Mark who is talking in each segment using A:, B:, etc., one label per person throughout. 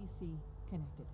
A: ATC connected.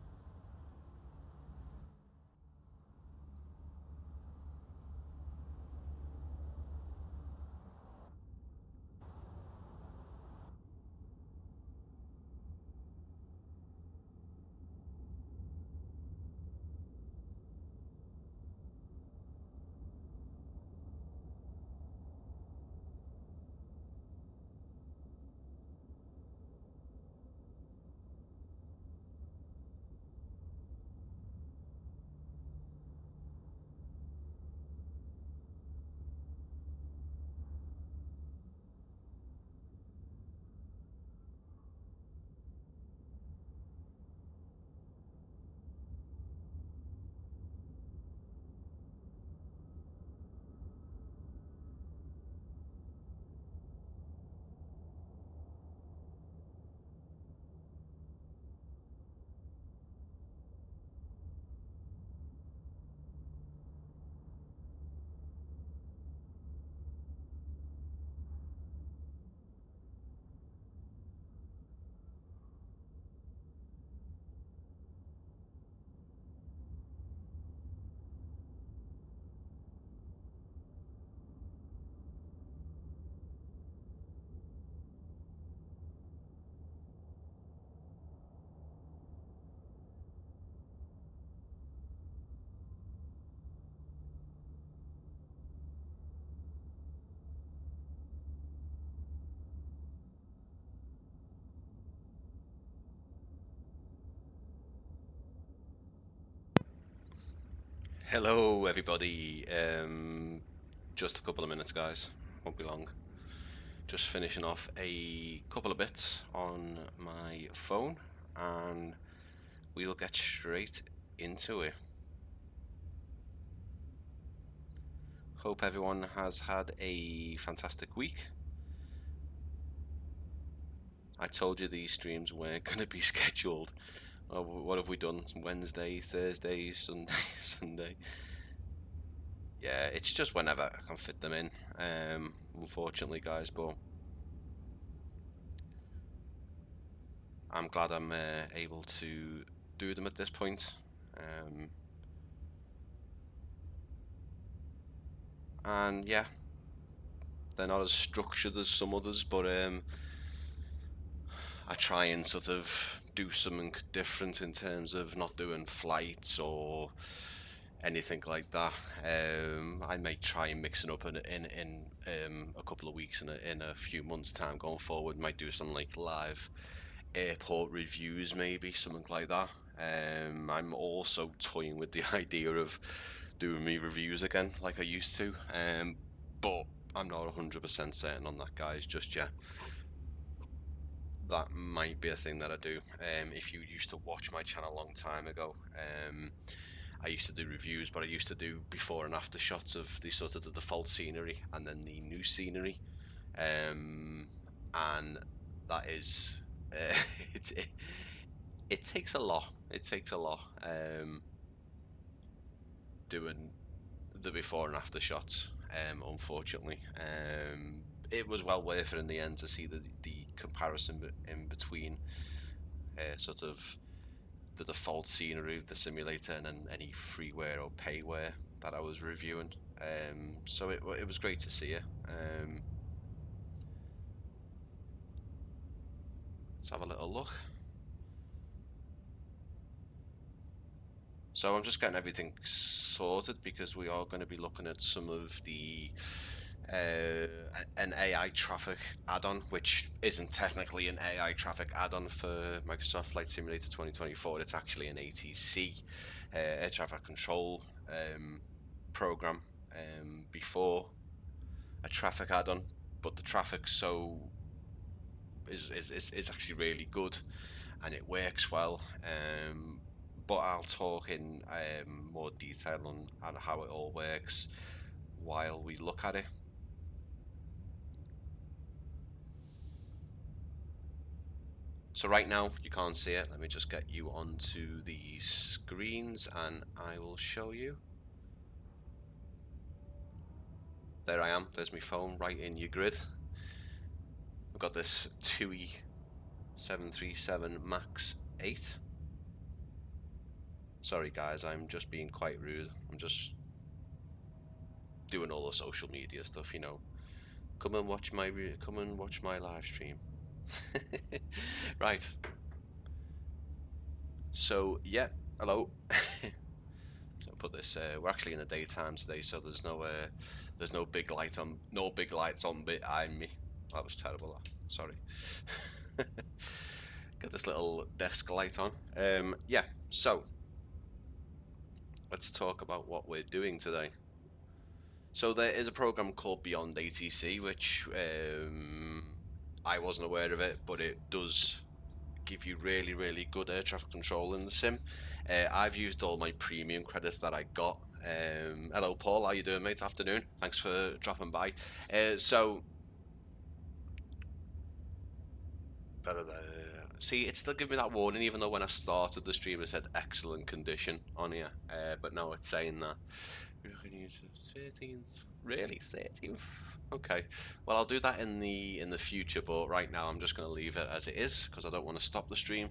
B: Hello, everybody. Just a couple of minutes, guys. Won't be long. Just finishing off a couple of bits on my phone, and we'll get straight into it. Hope everyone has had a fantastic week. I told you these streams weren't going to be scheduled. What have we done? Wednesday, Thursday, Sunday, Sunday. Yeah, it's just whenever I can fit them in, unfortunately, guys, but I'm glad I'm able to do them at this point. And yeah, they're not as structured as some others, but I try and sort of do something different in terms of not doing flights or anything like that. I may try and mix it up in a couple of weeks, in a few months' time going forward. Might do some like live airport reviews, maybe something like that. I'm also toying with the idea of doing me reviews again like I used to, but I'm not 100% certain on that, guys, just yet. That might be a thing that I do. If you used to watch my channel a long time ago, I used to do reviews, but I used to do before and after shots of the sort of the default scenery and then the new scenery, and that is it takes a lot. It takes a lot doing the before and after shots. Unfortunately, it was well worth it in the end to see the comparison in between sort of the default scenery of the simulator and then any freeware or payware that I was reviewing. So it was great to see it. Let's have a little look. So I'm just getting everything sorted because we are going to be looking at some of the an AI traffic add-on, which isn't technically an AI traffic add-on for Microsoft Flight Simulator 2024. It's actually an ATC, air traffic control program, before a traffic add-on. But the traffic is actually really good, and it works well. But I'll talk in more detail on how it all works while we look at it. So right now you can't see it. Let me just get you onto the screens and I will show you. There I am. There's my phone right in your grid. I've got this TUI 737 MAX 8. Sorry guys, I'm just being quite rude. I'm just doing all the social media stuff, you know. Come and watch my live stream. Right. So yeah, hello. So put this. We're actually in the daytime today, so there's no big light on, big lights on behind me. That was terrible. Sorry. Get this little desk light on. Yeah. So let's talk about what we're doing today. So there is a program called Beyond ATC, which I wasn't aware of it, but it does give you really good air traffic control in the sim. I've used all my premium credits that I got. Hello Paul, how you doing mate? Afternoon, thanks for dropping by. See, it's still giving me that warning, even though when I started the stream it said excellent condition on here, but now it's saying that 13th, really 13th. Okay, well I'll do that in the future, but right now I'm just going to leave it as it is because I don't want to stop the stream.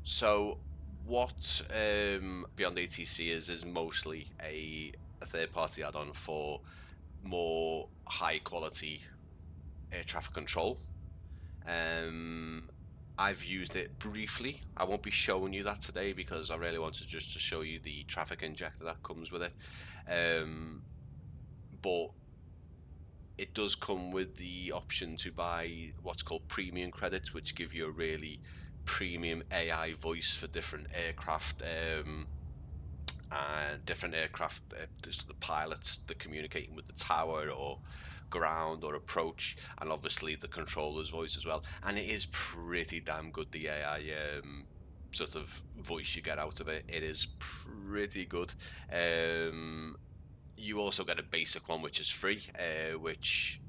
B: So what Beyond ATC is mostly a third-party add-on for more high-quality air traffic control. I've used it briefly. I won't be showing you that today because I really wanted just to show you the traffic injector that comes with it. But it does come with the option to buy what's called premium credits, which give you a really premium AI voice for different aircraft, just the pilots that communicating with the tower or ground or approach, and obviously the controller's voice as well. And it is pretty damn good, the AI sort of voice you get out of it. It is pretty good. You also get a basic one which is free, which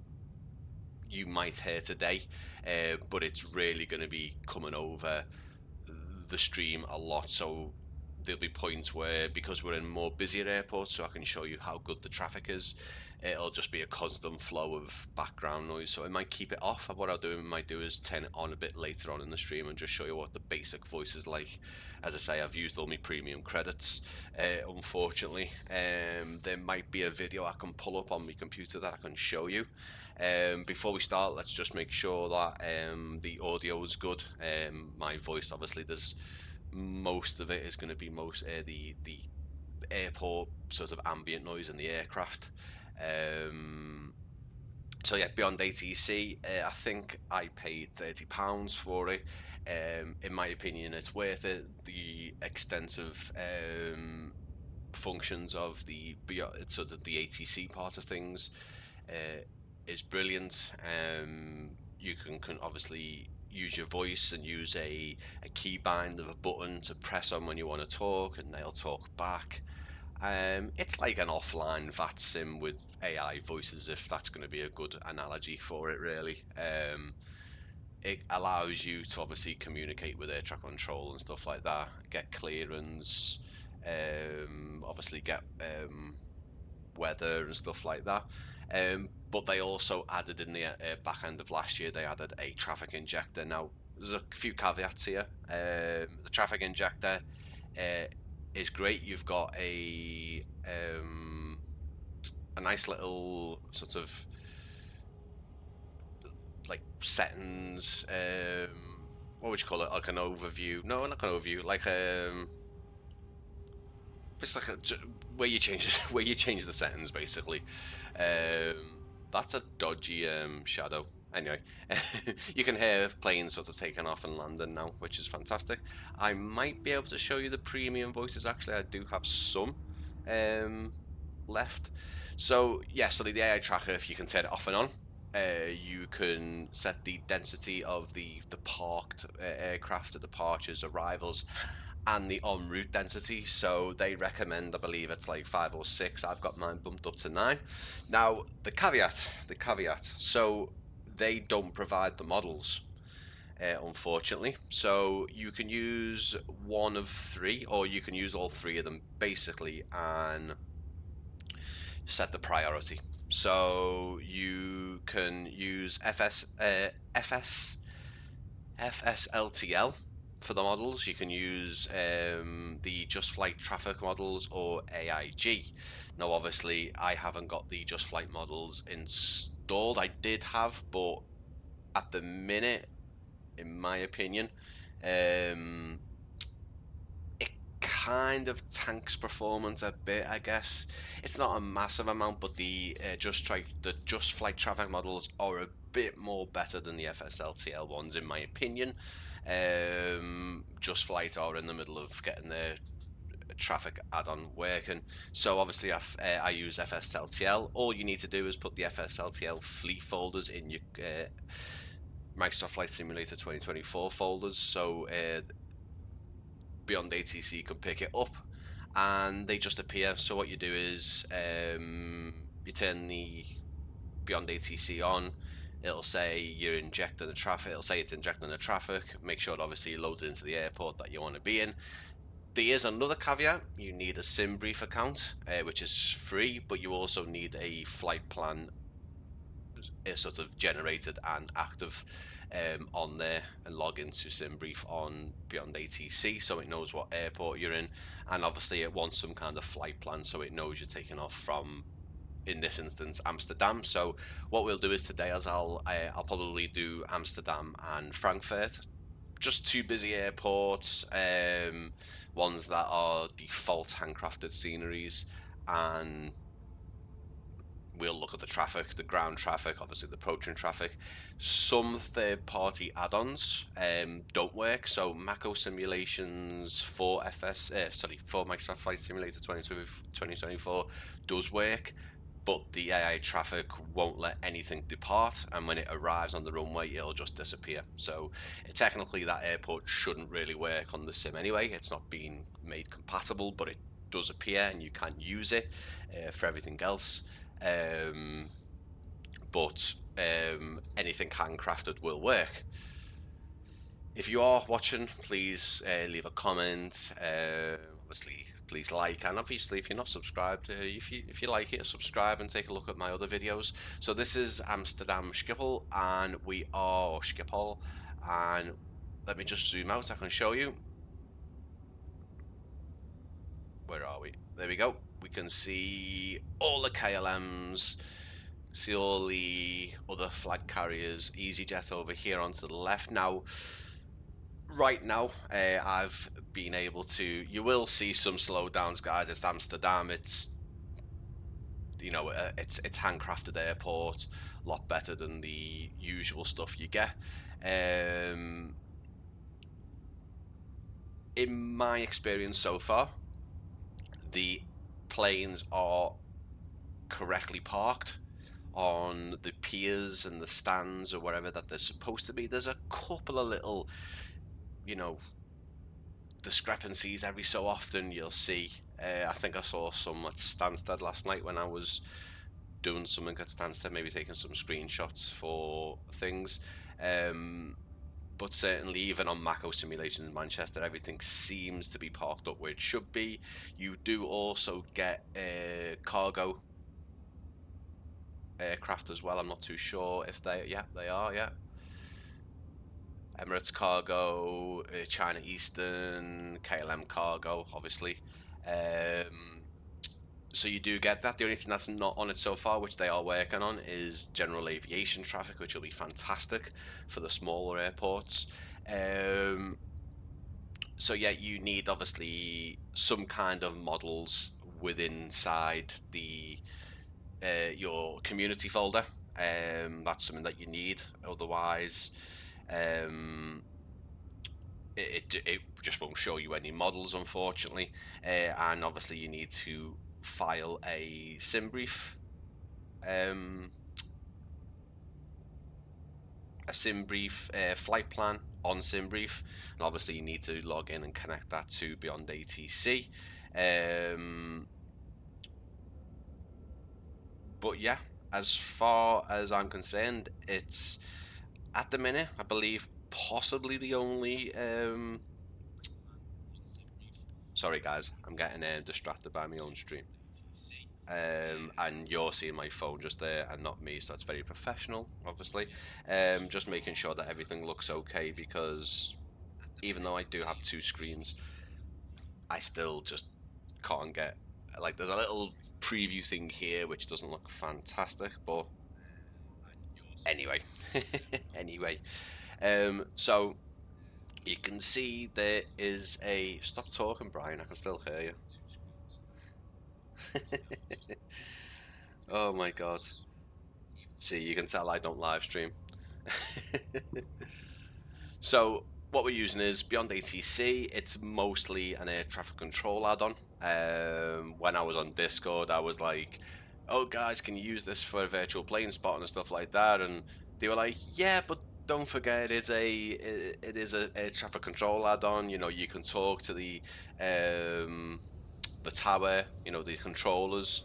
B: you might hear today, but it's really going to be coming over the stream a lot, so there'll be points where, because we're in more busier airports, so I can show you how good the traffic is, it'll just be a constant flow of background noise, so I might keep it off. What I might do is turn it on a bit later on in the stream and just show you what the basic voice is like. As I say, I've used all my premium credits, unfortunately. There might be a video I can pull up on my computer that I can show you. Before we start, let's just make sure that the audio is good. My voice, obviously, there's most of it is going to be the airport sort of ambient noise in the aircraft. So yeah, Beyond ATC, I think I paid £30 for it. In my opinion, it's worth it. The extensive functions of the sort of the ATC part of things is brilliant. You can obviously use your voice and use a keybind of a button to press on when you want to talk, and they'll talk back. It's like an offline VAT sim with AI voices, if that's going to be a good analogy for it, really. It allows you to obviously communicate with air traffic control and stuff like that, get clearance, obviously get weather and stuff like that. But they also added in the back end of last year, they added a traffic injector. Now, there's a few caveats here. The traffic injector is great. You've got a nice little sort of like settings. What would you call it? Like an overview? No, not an overview. Like it's like where you change the settings, basically. That's a dodgy shadow. Anyway, you can hear planes sort of taking off and landing now, which is fantastic. I might be able to show you the premium voices. Actually, I do have some left. So yeah, so the AI tracker, if you can turn it off and on, you can set the density of the parked aircraft at departures, arrivals, and the en route density. So they recommend, I believe it's like 5 or 6. I've got mine bumped up to 9. Now the caveat. So they don't provide the models, unfortunately. So you can use one of 3, or you can use all 3 of them basically, and set the priority. So you can use FSLTL for the models. You can use the Just Flight Traffic models or AIG. Now obviously I haven't got the Just Flight models installed. I did have, but at the minute, in my opinion, it kind of tanks performance a bit, I guess. It's not a massive amount, but the Just Flight Traffic models are a bit more better than the FSLTL ones, in my opinion. Just Flight are in the middle of getting their traffic add-on working, so obviously I use FSLTL. All you need to do is put the FSLTL fleet folders in your Microsoft Flight Simulator 2024 folders, so Beyond ATC can pick it up and they just appear. So what you do is you turn the Beyond ATC on, it'll say you're injecting the traffic, it'll say it's injecting the traffic, make sure it obviously loaded into the airport that you want to be in. There is another caveat: you need a SimBrief account, which is free, but you also need a flight plan sort of generated and active on there, and log into SimBrief on Beyond ATC so it knows what airport you're in, and obviously it wants some kind of flight plan so it knows you're taking off from, in this instance, Amsterdam. So what we'll do is today, as I'll probably do Amsterdam and Frankfurt, just two busy airports, ones that are default handcrafted sceneries, and we'll look at the traffic, the ground traffic, obviously the approaching traffic. Some third-party add-ons don't work. So MACO Simulations for for Microsoft Flight Simulator 2024 does work, but the AI traffic won't let anything depart, and when it arrives on the runway, it'll just disappear. So technically, that airport shouldn't really work on the sim anyway. It's not being made compatible, but it does appear, and you can use it for everything else. But anything handcrafted will work. If you are watching, please leave a comment. Obviously, please like, and obviously, if you're not subscribed, if you like it, subscribe and take a look at my other videos. So this is Amsterdam Schiphol, and we are Schiphol, and let me just zoom out. I can show you. Where are we? There we go. We can see all the KLMs, see all the other flag carriers, EasyJet over here onto the left. Now, right now, I've been able to, you will see some slowdowns, guys. It's Amsterdam. It's, you know, it's handcrafted airport, a lot better than the usual stuff you get. In my experience so far, the planes are correctly parked on the piers and the stands or wherever that they're supposed to be. There's a couple of little, you know, discrepancies every so often you'll see. I think I saw some at Stansted last night when I was doing something at Stansted, maybe taking some screenshots for things. But certainly, even on MACO Simulations in Manchester, everything seems to be parked up where it should be. You do also get cargo aircraft as well. I'm not too sure if they are. Emirates Cargo, China Eastern, KLM Cargo, obviously. So you do get that. The only thing that's not on it so far, which they are working on, is general aviation traffic, which will be fantastic for the smaller airports. So yeah, you need obviously some kind of models inside the your community folder. That's something that you need. Otherwise, it just won't show you any models, unfortunately. And obviously, you need to file a SimBrief, flight plan on SimBrief, and obviously you need to log in and connect that to Beyond ATC. But yeah, as far as I'm concerned, it's at the minute, I believe, possibly the only sorry guys, I'm getting distracted by my own stream. and you're seeing my phone just there and not me, so that's very professional, obviously. Just making sure that everything looks okay, because even though I do have two screens, I still just can't get, like, there's a little preview thing here which doesn't look fantastic, but anyway. Anyway, so you can see there is a, stop talking, Brian, I can still hear you. Oh my god. See, you can tell I don't live stream. So what we're using is Beyond ATC. It's mostly an air traffic control add-on. When I was on Discord, I was like, "Oh guys, can you use this for a virtual plane spot and stuff like that?" And they were like, "Yeah, but don't forget it is a air traffic control add-on. You know, you can talk to the tower. You know, the controllers.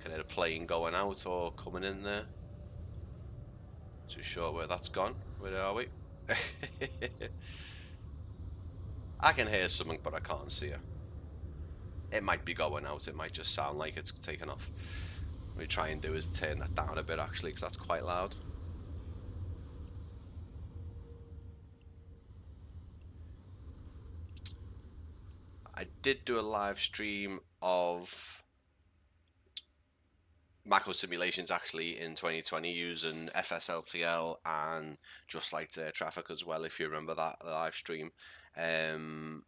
B: Can hear a plane going out or coming in there. Too sure where that's gone. Where are we?" I can hear something, but I can't see it. It might be going out, it might just sound like it's taken off. What we try and do is turn that down a bit, actually, because that's quite loud. I did do a live stream of macro simulations actually in 2020 using FSLTL and just light air traffic as well, if you remember that live stream. It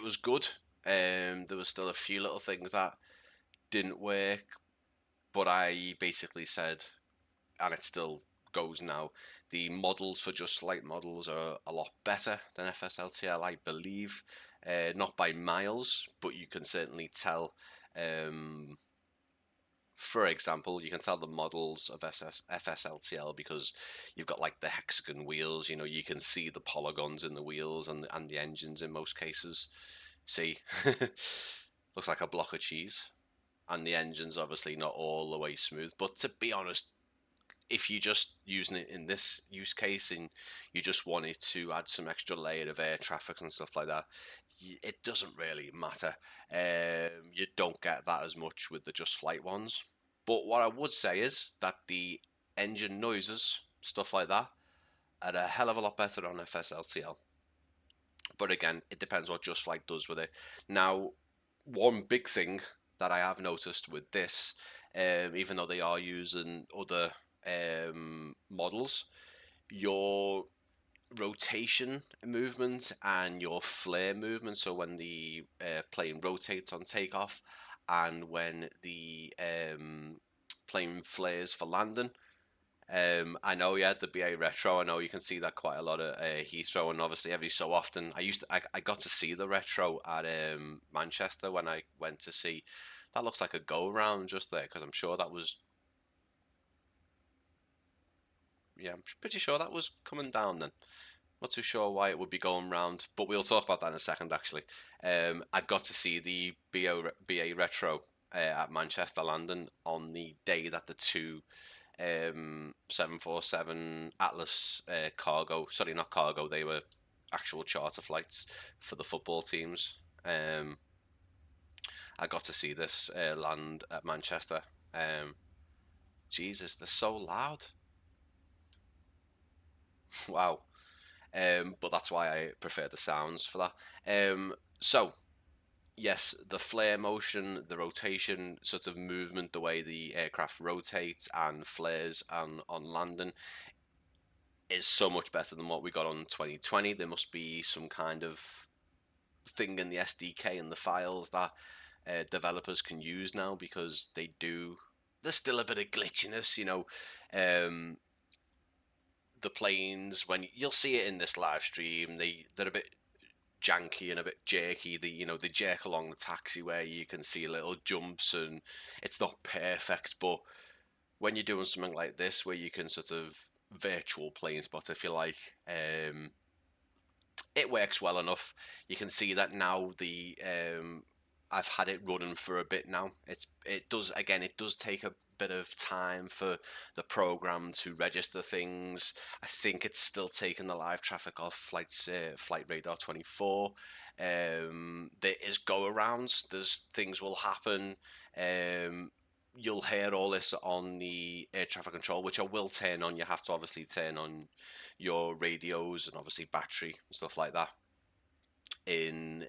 B: was good. There was still a few little things that didn't work, but I basically said, and it still goes now, the models for Just Flight models are a lot better than FSLTL, I believe. Not by miles, but you can certainly tell. For example, you can tell the models of FSLTL because you've got like the hexagon wheels. You know, you can see the polygons in the wheels and the engines in most cases. See, looks like a block of cheese. And the engine's obviously not all the way smooth. But to be honest, if you're just using it in this use case and you just wanted to add some extra layer of air traffic and stuff like that, it doesn't really matter. You don't get that as much with the Just Flight ones. But what I would say is that the engine noises, stuff like that, are a hell of a lot better on FSLTL. But again, it depends what Just Flight does with it. Now, one big thing that I have noticed with this, even though they are using other models, your rotation movement and your flare movement, so when the plane rotates on takeoff and when the plane flares for landing. I know, yeah, the BA Retro, I know you can see that quite a lot at Heathrow, and obviously every so often I got to see the Retro at Manchester when I went to see. That looks like a go round just there, because I'm sure that was, yeah, I'm pretty sure that was coming down then. Not too sure why it would be going round, but we'll talk about that in a second, actually. I got to see the BA Retro at Manchester landing on the day that the two 747 Atlas cargo, sorry, not cargo, they were actual charter flights for the football teams. I got to see this land at Manchester. Jesus, they're so loud. Wow. But that's why I prefer the sounds for that. So, yes, the flare motion, the rotation sort of movement, the way the aircraft rotates and flares on landing is so much better than what we got on 2020. There must be some kind of thing in the SDK and the files that developers can use now, because there's still a bit of glitchiness, you know. The planes, when you'll see it in this live stream, they're a bit janky and a bit jerky. They jerk along the taxiway. You can see little jumps, and it's not perfect. But when you're doing something like this, where you can sort of virtual plane spot, if you like, it works well enough. You can see that now the I've had it running for a bit now. It does take a bit of time for the program to register things. I think it's still taking the live traffic off flight radar 24. There is go arounds. There's things will happen. You'll hear all this on the air traffic control, which I will turn on. You have to obviously turn on your radios and obviously battery and stuff like that in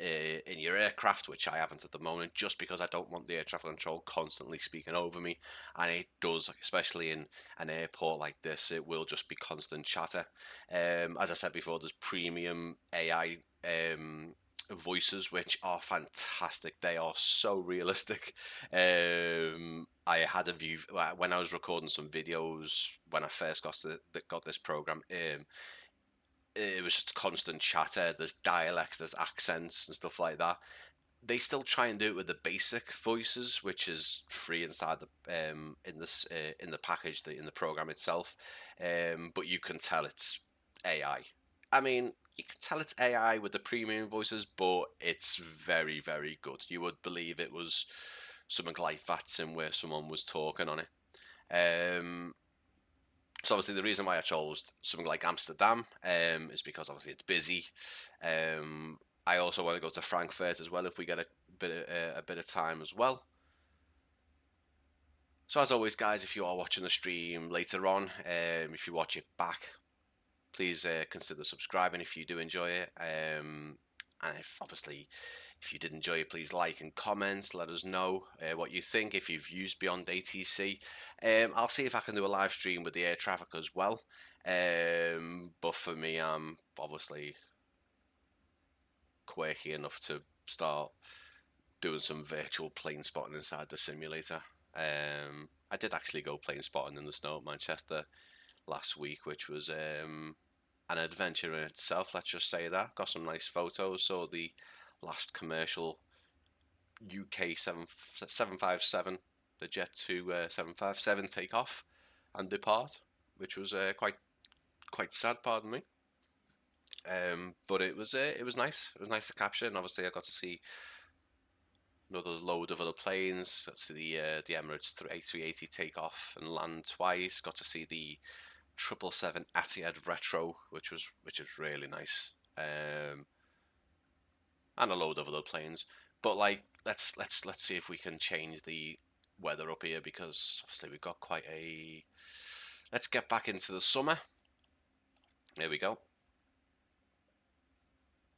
B: your aircraft, which I haven't at the moment, just because I don't want the air traffic control constantly speaking over me. And it does, especially in an airport like this, it will just be constant chatter. As I said before, there's premium AI voices, which are fantastic. They are so realistic. I had a view when I was recording some videos when I first got this program. It was just constant chatter. There's dialects, there's accents and stuff like that. They still try and do it with the basic voices, which is free inside the in the package, in the program itself. But you can tell it's AI. I mean, you can tell it's AI with the premium voices, but it's very, very good. You would believe it was something like that, and where someone was talking on it. So obviously the reason why I chose something like Amsterdam is because obviously it's busy. I also want to go to Frankfurt as well if we get a bit of time as well. So as always, guys, if you are watching the stream later on, if you watch it back, please consider subscribing if you do enjoy it. And if you did enjoy it, please like and comment. Let us know what you think if you've used Beyond ATC. I'll see if I can do a live stream with the air traffic as well. But for me, I'm obviously quirky enough to start doing some virtual plane spotting inside the simulator. I did actually go plane spotting in the snow at Manchester last week, which was an adventure in itself. Let's just say that. Got some nice photos. So the last commercial UK 757, the Jet 2 757 take off and depart, which was quite sad, pardon me. But it was nice. It was nice to capture, and obviously I got to see another load of other planes. Got to see the Emirates A380 take off and land twice. Got to see the 777 Etihad Retro, which is really nice. And a load of other planes. But like, let's see if we can change the weather up here, because obviously we've got quite a. Let's get back into the summer. There we go.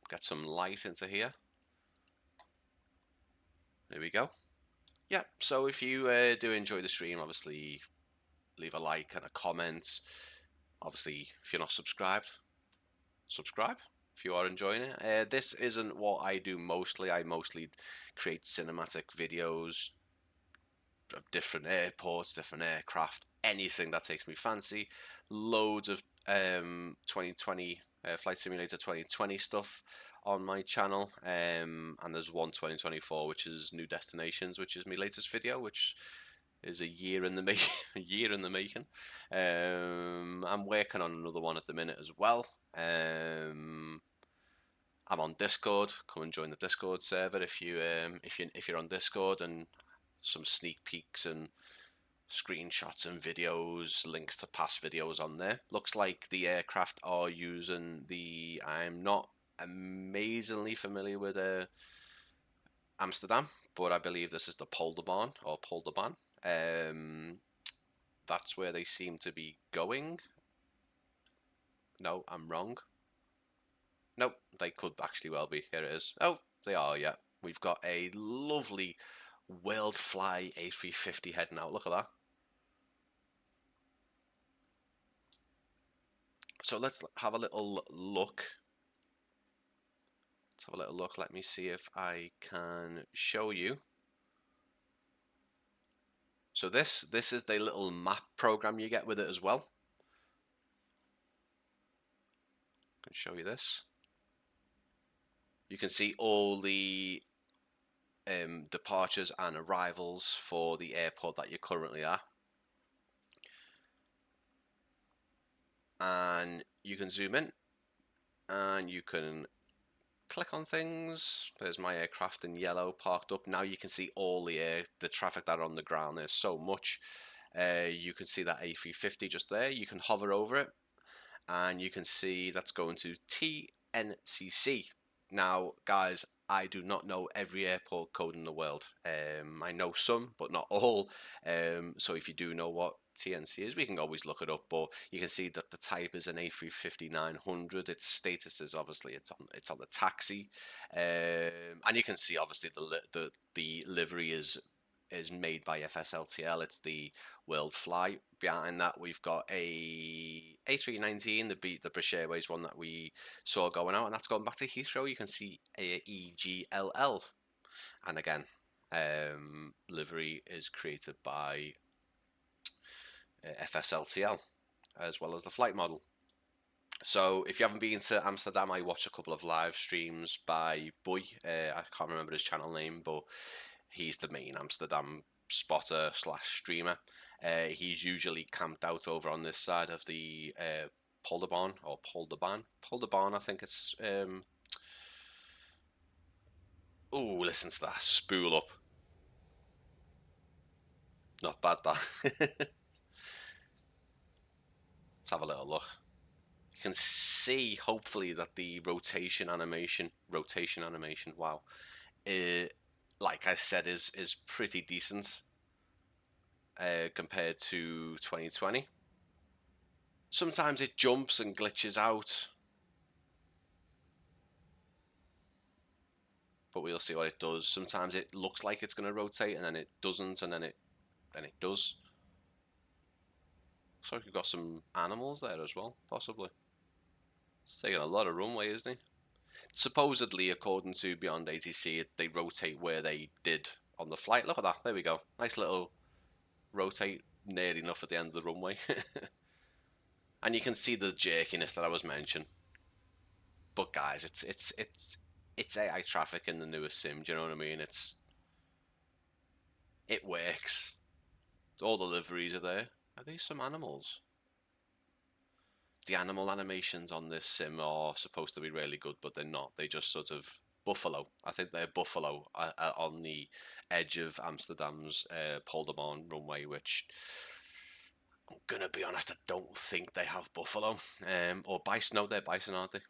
B: Get some light into here. There we go. Yeah, so if you do enjoy the stream, obviously leave a like and a comment. Obviously, if you're not subscribed, subscribe if you are enjoying it. This isn't what I do mostly. I mostly create cinematic videos of different airports, different aircraft, anything that takes me fancy. Loads of 2020 Flight Simulator 2020 stuff on my channel, and there's one 2024 which is New Destinations, which is my latest video, which is a year in the making. I'm working on another one at the minute as well. I'm on Discord. Come and join the Discord server if you're on Discord, and some sneak peeks and screenshots and videos, links to past videos on there. Looks like the aircraft are using the. I'm not amazingly familiar with Amsterdam, but I believe this is the Polderbahn or Polderbahn. That's where they seem to be going. No, I'm wrong. Nope, they could actually well be. Here it is. Oh, they are, yeah. We've got a lovely Worldfly A350 heading out. Look at that. So let's have a little look. Let's have a little look. Let me see if I can show you. So this is the little map program you get with it as well. I can show you this. You can see all the departures and arrivals for the airport that you're currently at. And you can zoom in and you can click on things. There's my aircraft in yellow parked up. Now you can see all the traffic that are on the ground. There's so much. You can see that A350 just there. You can hover over it, and you can see that's going to TNCC. Now, guys, I do not know every airport code in the world. I know some, but not all. So if you do know what TNC is, we can always look it up. But you can see that the type is an A350-900. Its status is obviously it's on the taxi, and you can see obviously the livery is made by FSLTL. It's the World Fly. Behind that, we've got a A319, the British Airways one that we saw going out, and that's going back to Heathrow. You can see a EGLL, and again, livery is created by FSLTL as well as the flight model. So if you haven't been to Amsterdam, I watched a couple of live streams by Boy. I can't remember his channel name, but he's the main Amsterdam spotter / streamer. He's usually camped out over on this side of the Polderbaan, I think it's. Oh, listen to that spool up. Not bad, that. Let's have a little look. You can see, hopefully, that the rotation animation, wow, like I said, is pretty decent compared to 2020. Sometimes it jumps and glitches out, but we'll see what it does. Sometimes it looks like it's going to rotate, and then it doesn't, and then it does. Looks like we've got some animals there as well, possibly. It's taking a lot of runway, isn't he? Supposedly, according to Beyond ATC, they rotate where they did on the flight. Look at that. There we go. Nice little rotate, near enough at the end of the runway. And you can see the jerkiness that I was mentioning. But guys, it's AI traffic in the newest sim. Do you know what I mean? It works. All the liveries are there. Are these some animals? The animal animations on this sim are supposed to be really good, but they're not. They just sort of buffalo. I think they're buffalo on the edge of Amsterdam's Polderbaan runway, which I'm gonna be honest, I don't think they have buffalo or bison. No, they're bison, aren't they?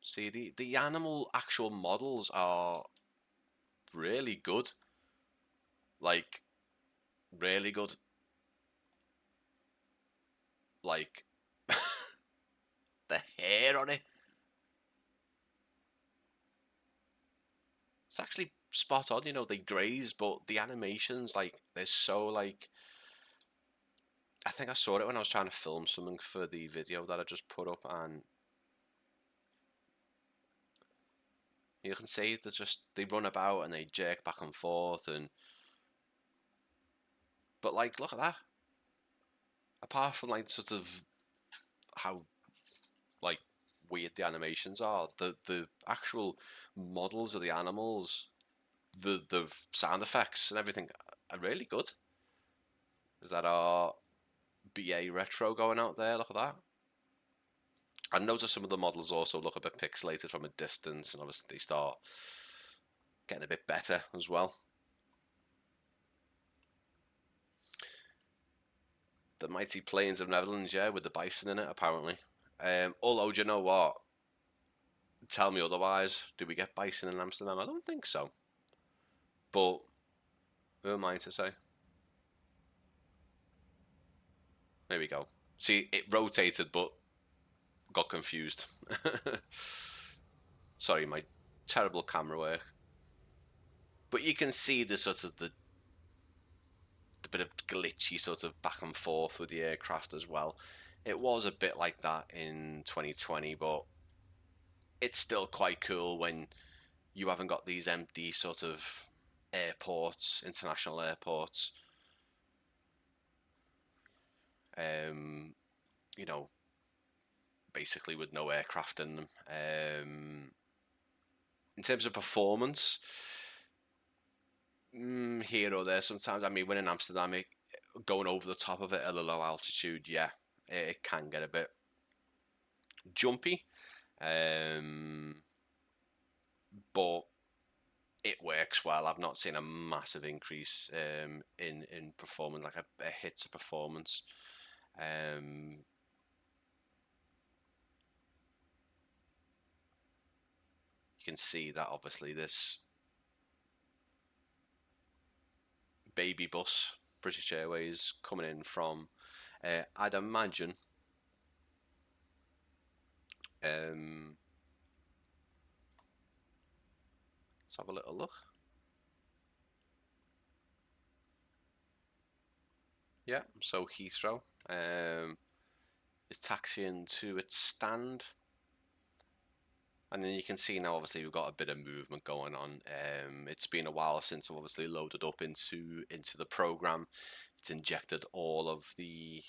B: See, the animal actual models are really good, like really good, like the hair on it. It's actually spot on, you know, they graze, but the animations, like, they're so, like, I think I saw it when I was trying to film something for the video that I just put up, and you can see they run about and they jerk back and forth, but like, look at that. Apart from like sort of how like weird the animations are, the actual models of the animals, the sound effects and everything are really good. Is that our BA retro going out there? Look at that. I noticed some of the models also look a bit pixelated from a distance, and obviously they start getting a bit better as well. The mighty plains of Netherlands, yeah, with the bison in it, apparently. Although, do you know what? Tell me otherwise. Do we get bison in Amsterdam? I don't think so. But who am I to say? There we go. See, it rotated, but got confused. Sorry, my terrible camera work. But you can see the sort of the bit of glitchy sort of back and forth with the aircraft as well. It was a bit like that in 2020, but it's still quite cool when you haven't got these empty sort of airports, international airports. You know, basically with no aircraft in them. In terms of performance, here or there sometimes. I mean, when in Amsterdam, going over the top of it at a low altitude, yeah, it can get a bit jumpy. but it works well. I've not seen a massive increase in performance, like a hit to performance. You can see that obviously this baby bus, British Airways, coming in from, I'd imagine, let's have a little look. Yeah, so Heathrow is taxiing to its stand. And then you can see now, obviously, we've got a bit of movement going on. It's been a while since I've obviously loaded up into the program. It's injected all of the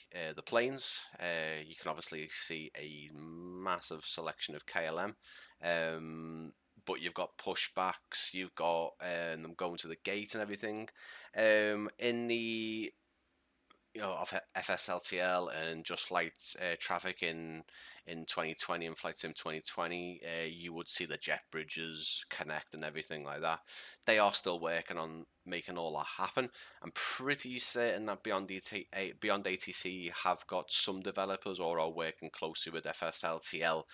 B: planes. You can obviously see a massive selection of KLM. But you've got pushbacks, you've got them going to the gate and everything. In the of FSLTL and Just Flight traffic in 2020 and Flight Sim 2020, you would see the jet bridges connect and everything like that. They are still working on making all that happen. I'm pretty certain that Beyond ATC have got some developers or are working closely with FSLTL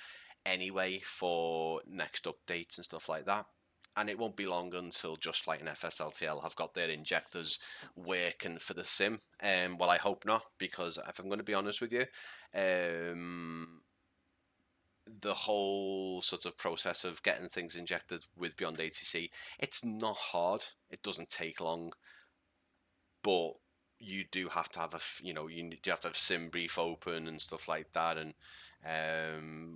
B: anyway for next updates and stuff like that. And it won't be long until Just Flight and FSLTL have got their injectors working for the sim. Well, I hope not, because if I'm going to be honest with you, the whole sort of process of getting things injected with Beyond ATC, it's not hard. It doesn't take long, but you do have to have you have to have sim brief open and stuff like that, and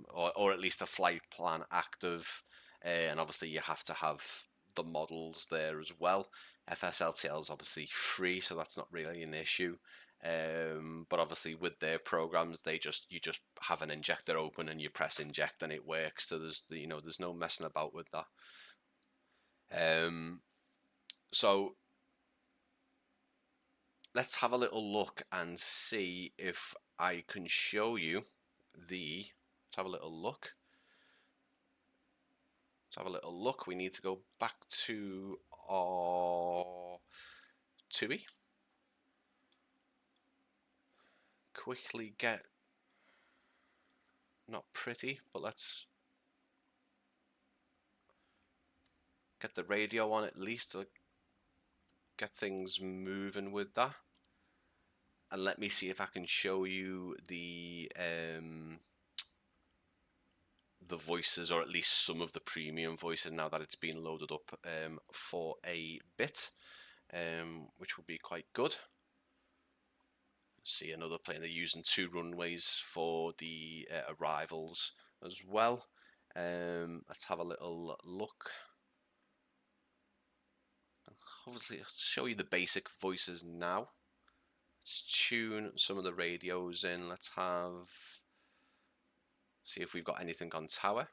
B: or at least a flight plan active, and obviously you have to have the models there as well. FSLTL is obviously free, so that's not really an issue. But obviously with their programs, you just have an injector open and you press inject and it works. So there's no messing about with that. So let's have a little look and see if I can show you let's have a little look. Let's have a little look. We need to go back to our TUI. Quickly get, not pretty, but let's get the radio on at least to get things moving with that. And let me see if I can show you the voices, or at least some of the premium voices, now that it's been loaded up for a bit, which would be quite good. See another plane. They're using 2 runways for the arrivals as well. Let's have a little look. Obviously, I'll show you the basic voices now. Let's tune some of the radios in. Let's see if we've got anything on tower.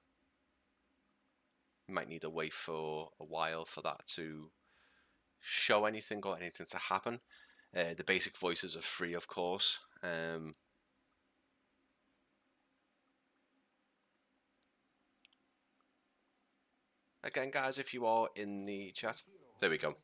B: We might need to wait for a while for that to show anything or anything to happen. The basic voices are free, of course. Again, guys, if you are in the chat, there we go.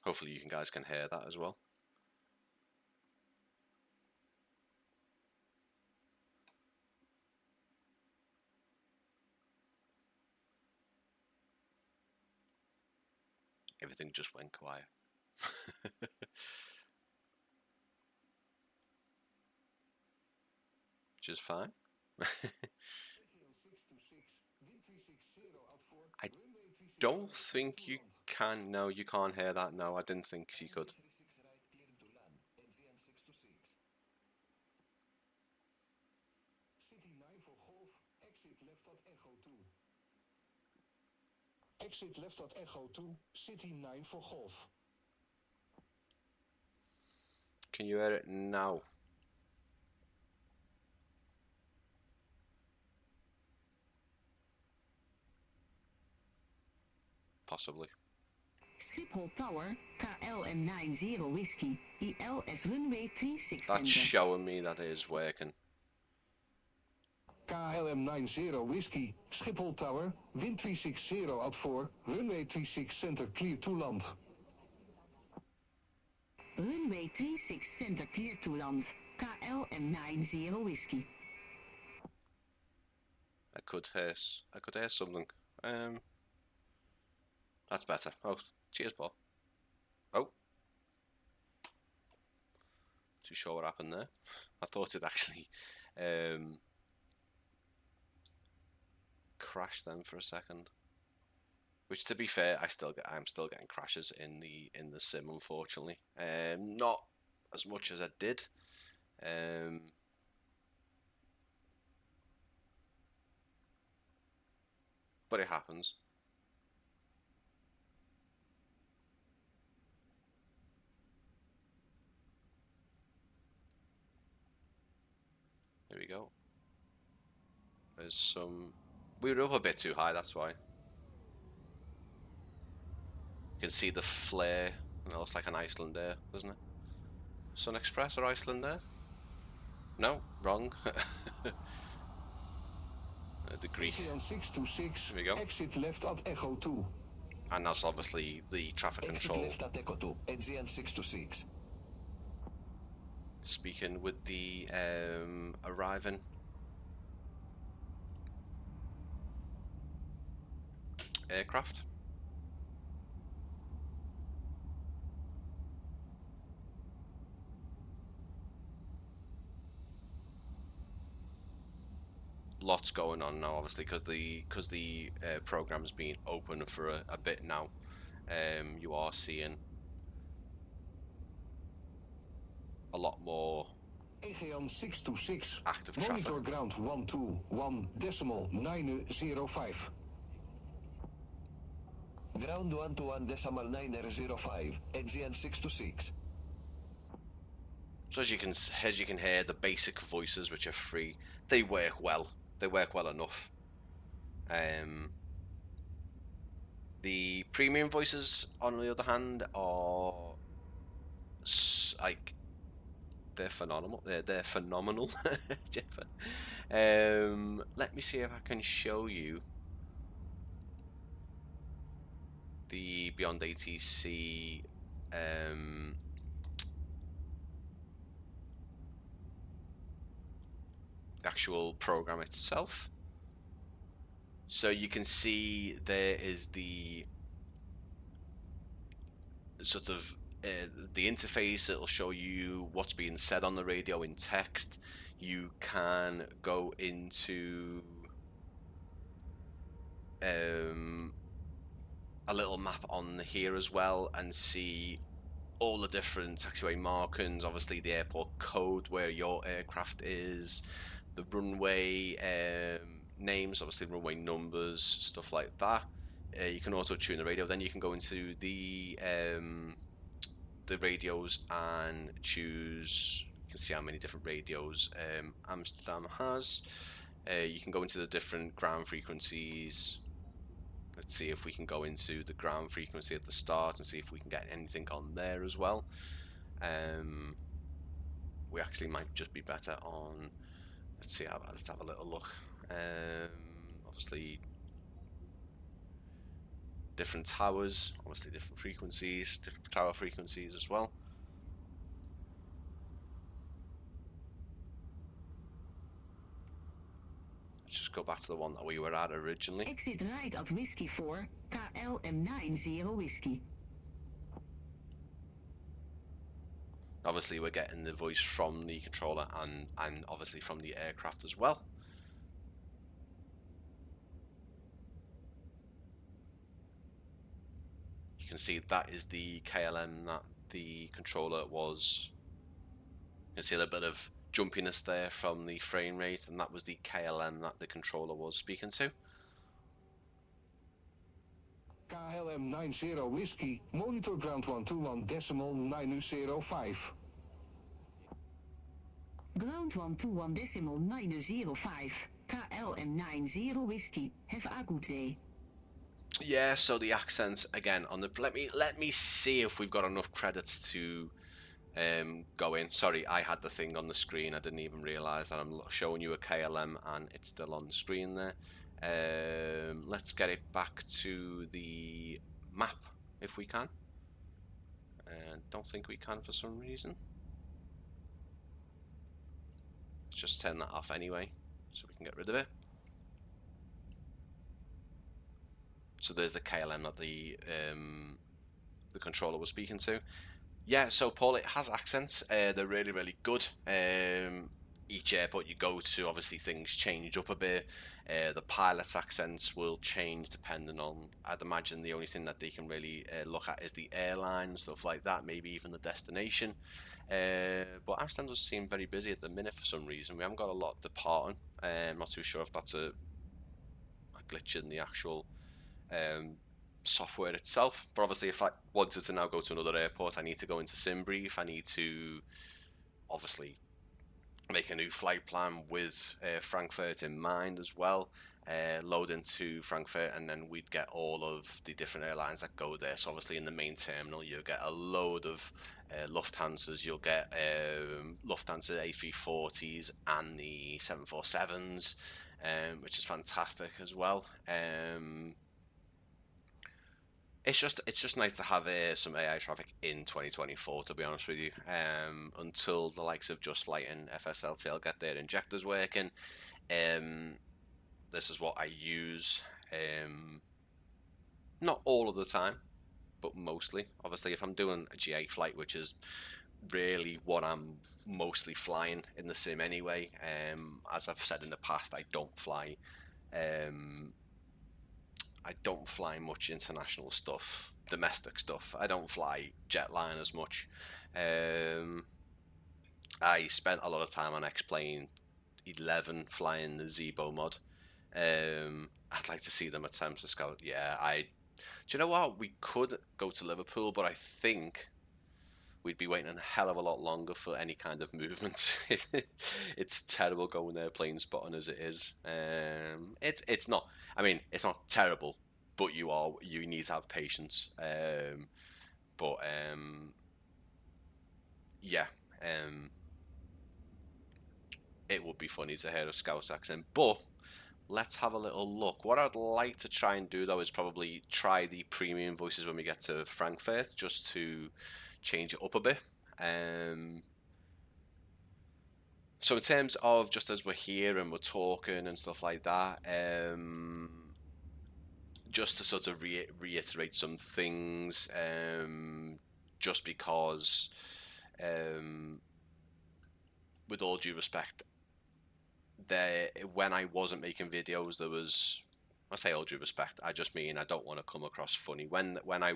B: Hopefully you guys can hear that as well. Everything just went quiet. Which is fine. I don't think you can. No, you can't hear that. No, I didn't think you could.
A: Exit left at Echo 2, City 9 for Golf.
B: Can you hear it now? Possibly.
C: Schiphol Tower, KLM 90 Whiskey, ILS runway 36
B: That's showing me that it is working.
A: KLM 90 Whiskey, Schiphol Tower, wind 360 at 4, runway 36 center clear to land.
C: Runway 36 center clear to land, KLM 90 Whiskey.
B: I could hear something. That's better. Oh, cheers, Paul. Oh. Too sure what happened there. I thought it actually crashed then for a second. Which, to be fair, I'm still getting crashes in the sim, unfortunately. Not as much as I did. But it happens. There we go. There's some... We were up a bit too high, that's why. You can see the flare. It looks like an Icelandair, doesn't it? Sun Express or Icelandair? No, wrong. The Greek.
A: Here 626,
B: we go.
A: Exit left at Echo 2.
B: And that's obviously the traffic control.
A: Exit left at Echo 2, NZN 626.
B: Speaking with the arriving aircraft. Lots going on now, obviously, because the program's been open for a bit now. You are seeing a lot more
A: AGN 626,
B: active
A: monitor
B: traffic.
A: ground 121.905. Ground 121.905, NZN 626.
B: So as you can hear, the basic voices, which are free, they work well. They work well enough. The premium voices, on the other hand, are like they're phenomenal. They're phenomenal. Let me see if I can show you the Beyond ATC. The actual program itself. So you can see there is the sort of the interface. It'll show you what's being said on the radio in text. You can go into a little map on here as well and see all the different taxiway markings, obviously the airport code where your aircraft is, the runway names, obviously runway numbers, stuff like that. You can auto tune the radio. Then you can go into the radios and choose. You can see how many different radios Amsterdam has. You can go into the different ground frequencies. Let's see if we can go into the ground frequency at the start and see if we can get anything on there as well. We actually might just be better on. Let's see. Let's have a little look. Obviously, different towers. Obviously, different frequencies, different tower frequencies as well. Let's just go back to the one that we were at originally.
C: Exit right at Whiskey 4, KLM 90 Whiskey.
B: Obviously, we're getting the voice from the controller and obviously from the aircraft as well. You can see that is the KLM that the controller was. You can see a little bit of jumpiness there from the frame rate, and that was the KLM that the controller was speaking to.
A: KLM 90 Whiskey, monitor ground 121.905.
C: Ground 121.905, KLM 90 Whiskey, have a good day.
B: Yeah, so the accents again on the let me see if we've got enough credits to go in. Sorry, I had the thing on the screen. I didn't even realize that I'm showing you a KLM and it's still on the screen there. Let's get it back to the map if we can. Don't think we can for some reason. Let's just turn that off anyway so we can get rid of it. So there's the KLM that the controller was speaking to. Yeah, so Paul, it has accents. They're really, really good. Each airport you go to, obviously things change up a bit. The pilot's accents will change depending on, I'd imagine the only thing that they can really look at is the airline, stuff like that, maybe even the destination. But Amsterdam doesn't seem very busy at the minute for some reason. We haven't got a lot departing. I'm not too sure if that's a glitch in the actual software itself, but obviously if I wanted to now go to another airport, I need to go into SimBrief. I need to obviously make a new flight plan with Frankfurt in mind as well, load into Frankfurt, and then we'd get all of the different airlines that go there. So obviously in the main terminal you'll get a load of Lufthansas, you'll get Lufthansa A340s and the 747s, which is fantastic as well. It's just nice to have some AI traffic in 2024, to be honest with you. Until the likes of Just Flight and FSLTL get their injectors working, this is what I use. Not all of the time, but mostly. Obviously, if I'm doing a GA flight, which is really what I'm mostly flying in the sim anyway. As I've said in the past, I don't fly much international stuff, domestic stuff. I don't fly jetline as much. I spent a lot of time on X-Plane 11 flying the Zebo mod. I'd like to see them attempt to scout. Yeah, do you know what? We could go to Liverpool, but I think we'd be waiting a hell of a lot longer for any kind of movement. It's terrible going there plane spotting as it is. It's not. I mean, it's not terrible, but you need to have patience. Yeah. It would be funny to hear a Scouse accent, but let's have a little look. What I'd like to try and do though is probably try the premium voices when we get to Frankfurt, just to change it up a bit. So in terms of just as we're here and we're talking and stuff like that, just to sort of reiterate some things, just because, with all due respect, when I wasn't making videos, there was, I say all due respect, I just mean I don't want to come across funny. When I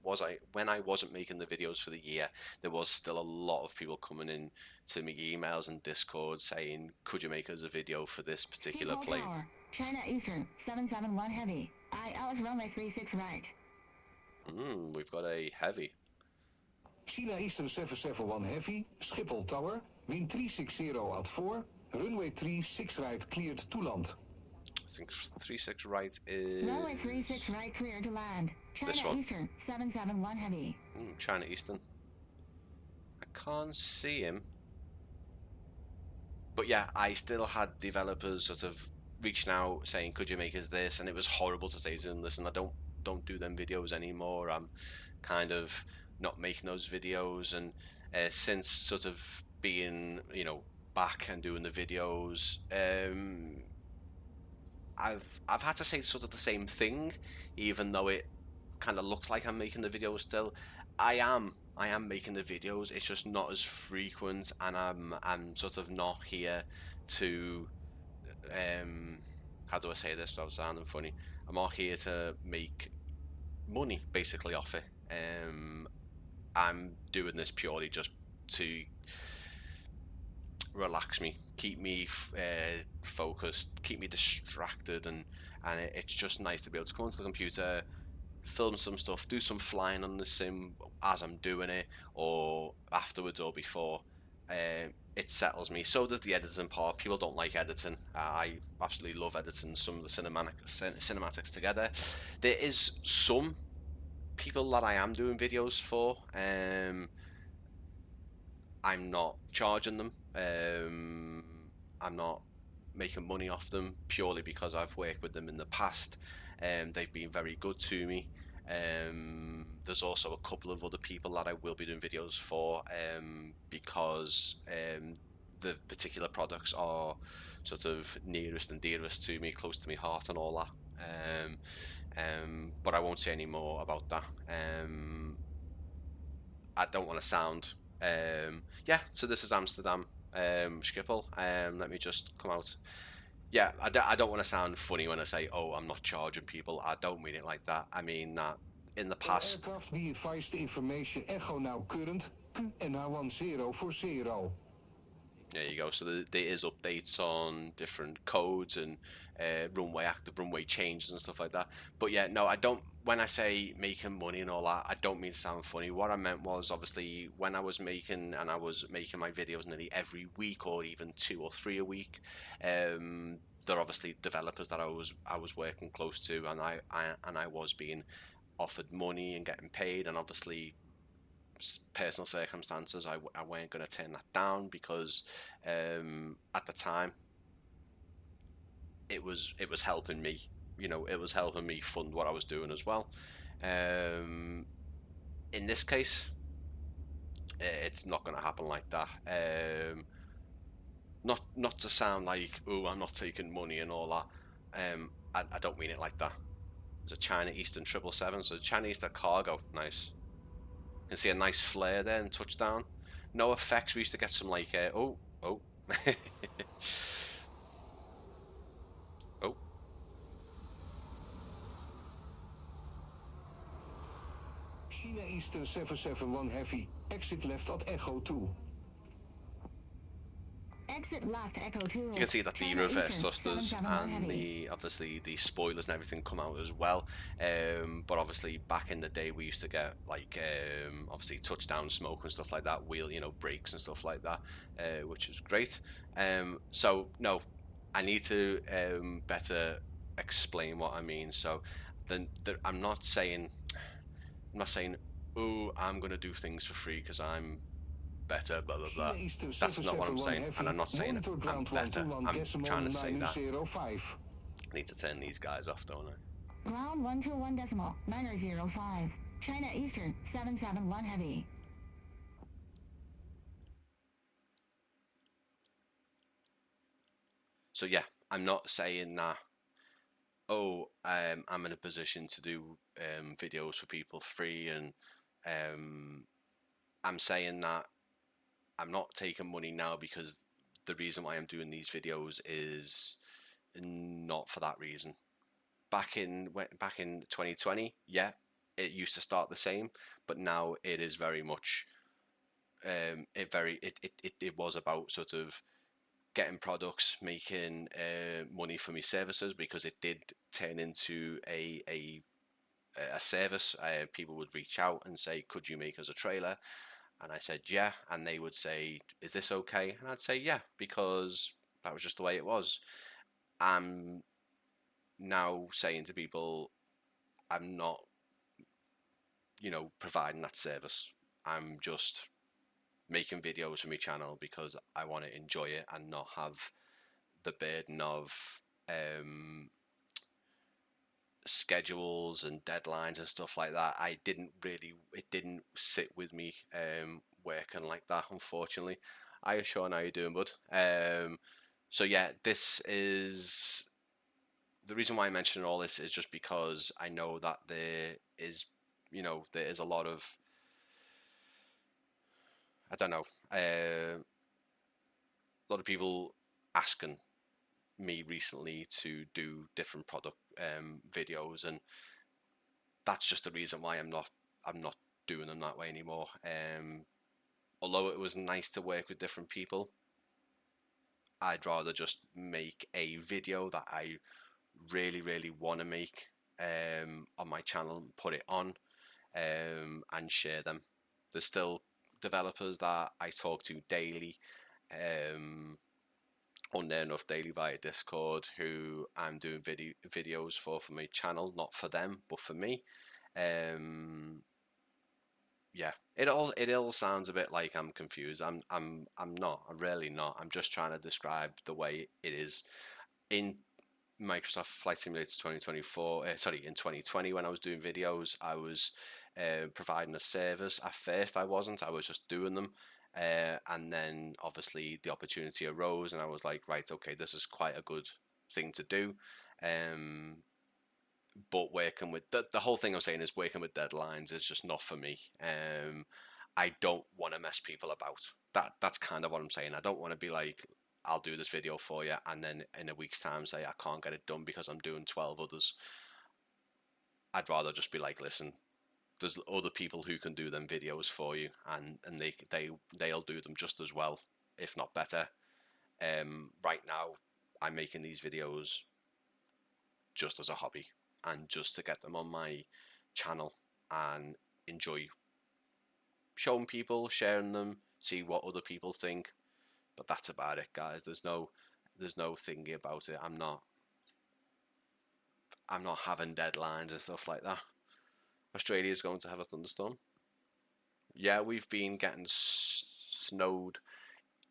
B: wasn't making the videos for the year, there was still a lot of people coming in to me emails and Discord saying, could you make us a video for this particular plane?
C: China Eastern 771 Heavy. ILS runway 36 right.
B: We've got a heavy.
A: China Eastern 771 Heavy, Schiphol Tower, wind 360 at 4, runway 36 right cleared to land.
B: I think 36 right is...
C: Runway 36 right clear to land. China Eastern 771 Heavy.
B: China Eastern. I can't see him. But yeah, I still had developers sort of reaching out saying, could you make us this? And it was horrible to say to them, listen, I don't do them videos anymore. I'm kind of not making those videos. And since sort of being, back and doing the videos, I've had to say sort of the same thing, even though it kind of looks like I'm making the videos still. I am making the videos. It's just not as frequent, and I'm sort of not here to how do I say this without sounding funny? I'm not here to make money basically off it. I'm doing this purely just to relax me, keep me focused, keep me distracted, and it's just nice to be able to come onto the computer, film some stuff, do some flying on the sim as I'm doing it, or afterwards or before, it settles me. So does the editing part. People don't like editing. I absolutely love editing some of the cinematics together. There is some people that I am doing videos for. I'm not charging them. I'm not making money off them purely because I've worked with them in the past. They've been very good to me. There's also a couple of other people that I will be doing videos for because the particular products are sort of nearest and dearest to me, close to my heart and all that. But I won't say any more about that. I don't want to sound yeah, so this is Amsterdam Schiphol. Let me just come out. Yeah, I don't want to sound funny when I say, oh, I'm not charging people. I don't mean it like that. I mean that in the past.
A: Aircraft be advised information echo now current and now 10 for 0.
B: There you go. So there is updates on different codes and runway active runway changes and stuff like that. But yeah, no, I don't. When I say making money and all that, I don't mean to sound funny. What I meant was obviously when I was making my videos nearly every week or even 2 or 3 a week. They're obviously developers that I was working close to, and I was being offered money and getting paid, and obviously personal circumstances, I weren't going to turn that down because at the time it was helping me, it was helping me fund what I was doing as well. In this case, it's not going to happen like that. Not to sound like, oh, I'm not taking money and all that. I don't mean it like that. It's a China Eastern 777, so China Eastern cargo, nice. You can see a nice flare there and touchdown. No effects. We used to get some like oh. Oh.
A: China Eastern 771 Heavy. Exit left at Echo 2.
C: Exit left, Echo 2.
B: You can see that the reverse thrusters and obviously the spoilers and everything come out as well. But obviously back in the day we used to get like obviously touchdown smoke and stuff like that, wheel, brakes and stuff like that, which was great. So no, I need to better explain what I mean. So then I'm not saying, oh, I'm gonna do things for free because I'm better, blah blah blah. That's not what I'm saying, and I'm not saying I'm better. I'm trying to say that I need to turn these guys off, don't I?
C: Ground 121.905. China Eastern 771 Heavy.
B: So yeah, I'm not saying that, oh, I'm in a position to do videos for people free, and I'm saying that I'm not taking money now because the reason why I'm doing these videos is not for that reason. Back in 2020, yeah, it used to start the same, but now it is very much it was about sort of getting products, making money for my services, because it did turn into a service. People would reach out and say, could you make us a trailer? And I said, yeah. And they would say, is this okay? And I'd say, yeah, because that was just the way it was. I'm now saying to people, I'm not, providing that service. I'm just making videos for my channel because I want to enjoy it and not have the burden of schedules and deadlines and stuff like that. It didn't sit with me working like that, unfortunately. Hi Sean, how you doing, bud? So yeah, this is the reason why I mention all this is just because I know that there is a lot of, I don't know, a lot of people asking me recently to do different product videos, and that's just the reason why I'm not doing them that way anymore. Although it was nice to work with different people, I'd rather just make a video that I really want to make on my channel, put it on and share them. There's still developers that I talk to daily, or near enough daily via Discord, who I'm doing videos for my channel, not for them but for me. Yeah, it all sounds a bit like I'm confused. I'm not. I'm really not. I'm just trying to describe the way it is in Microsoft Flight Simulator 2024. In 2020, when I was doing videos, I was providing a service. At first, I wasn't. I was just doing them, and then obviously the opportunity arose, and I was like, right, okay, this is quite a good thing to do. But working with the whole thing I'm saying is working with deadlines is just not for me. I don't want to mess people about. That's kind of what I'm saying. I don't want to be like, I'll do this video for you, and then in a week's time say I can't get it done because I'm doing 12 others. I'd rather just be like, listen, there's other people who can do them videos for you, and they'll do them just as well, if not better. Right now, I'm making these videos just as a hobby and just to get them on my channel and enjoy showing people, sharing them, see what other people think. But that's about it, guys. There's no thingy about it. I'm not having deadlines and stuff like that. Australia's going to have a thunderstorm. Yeah, we've been getting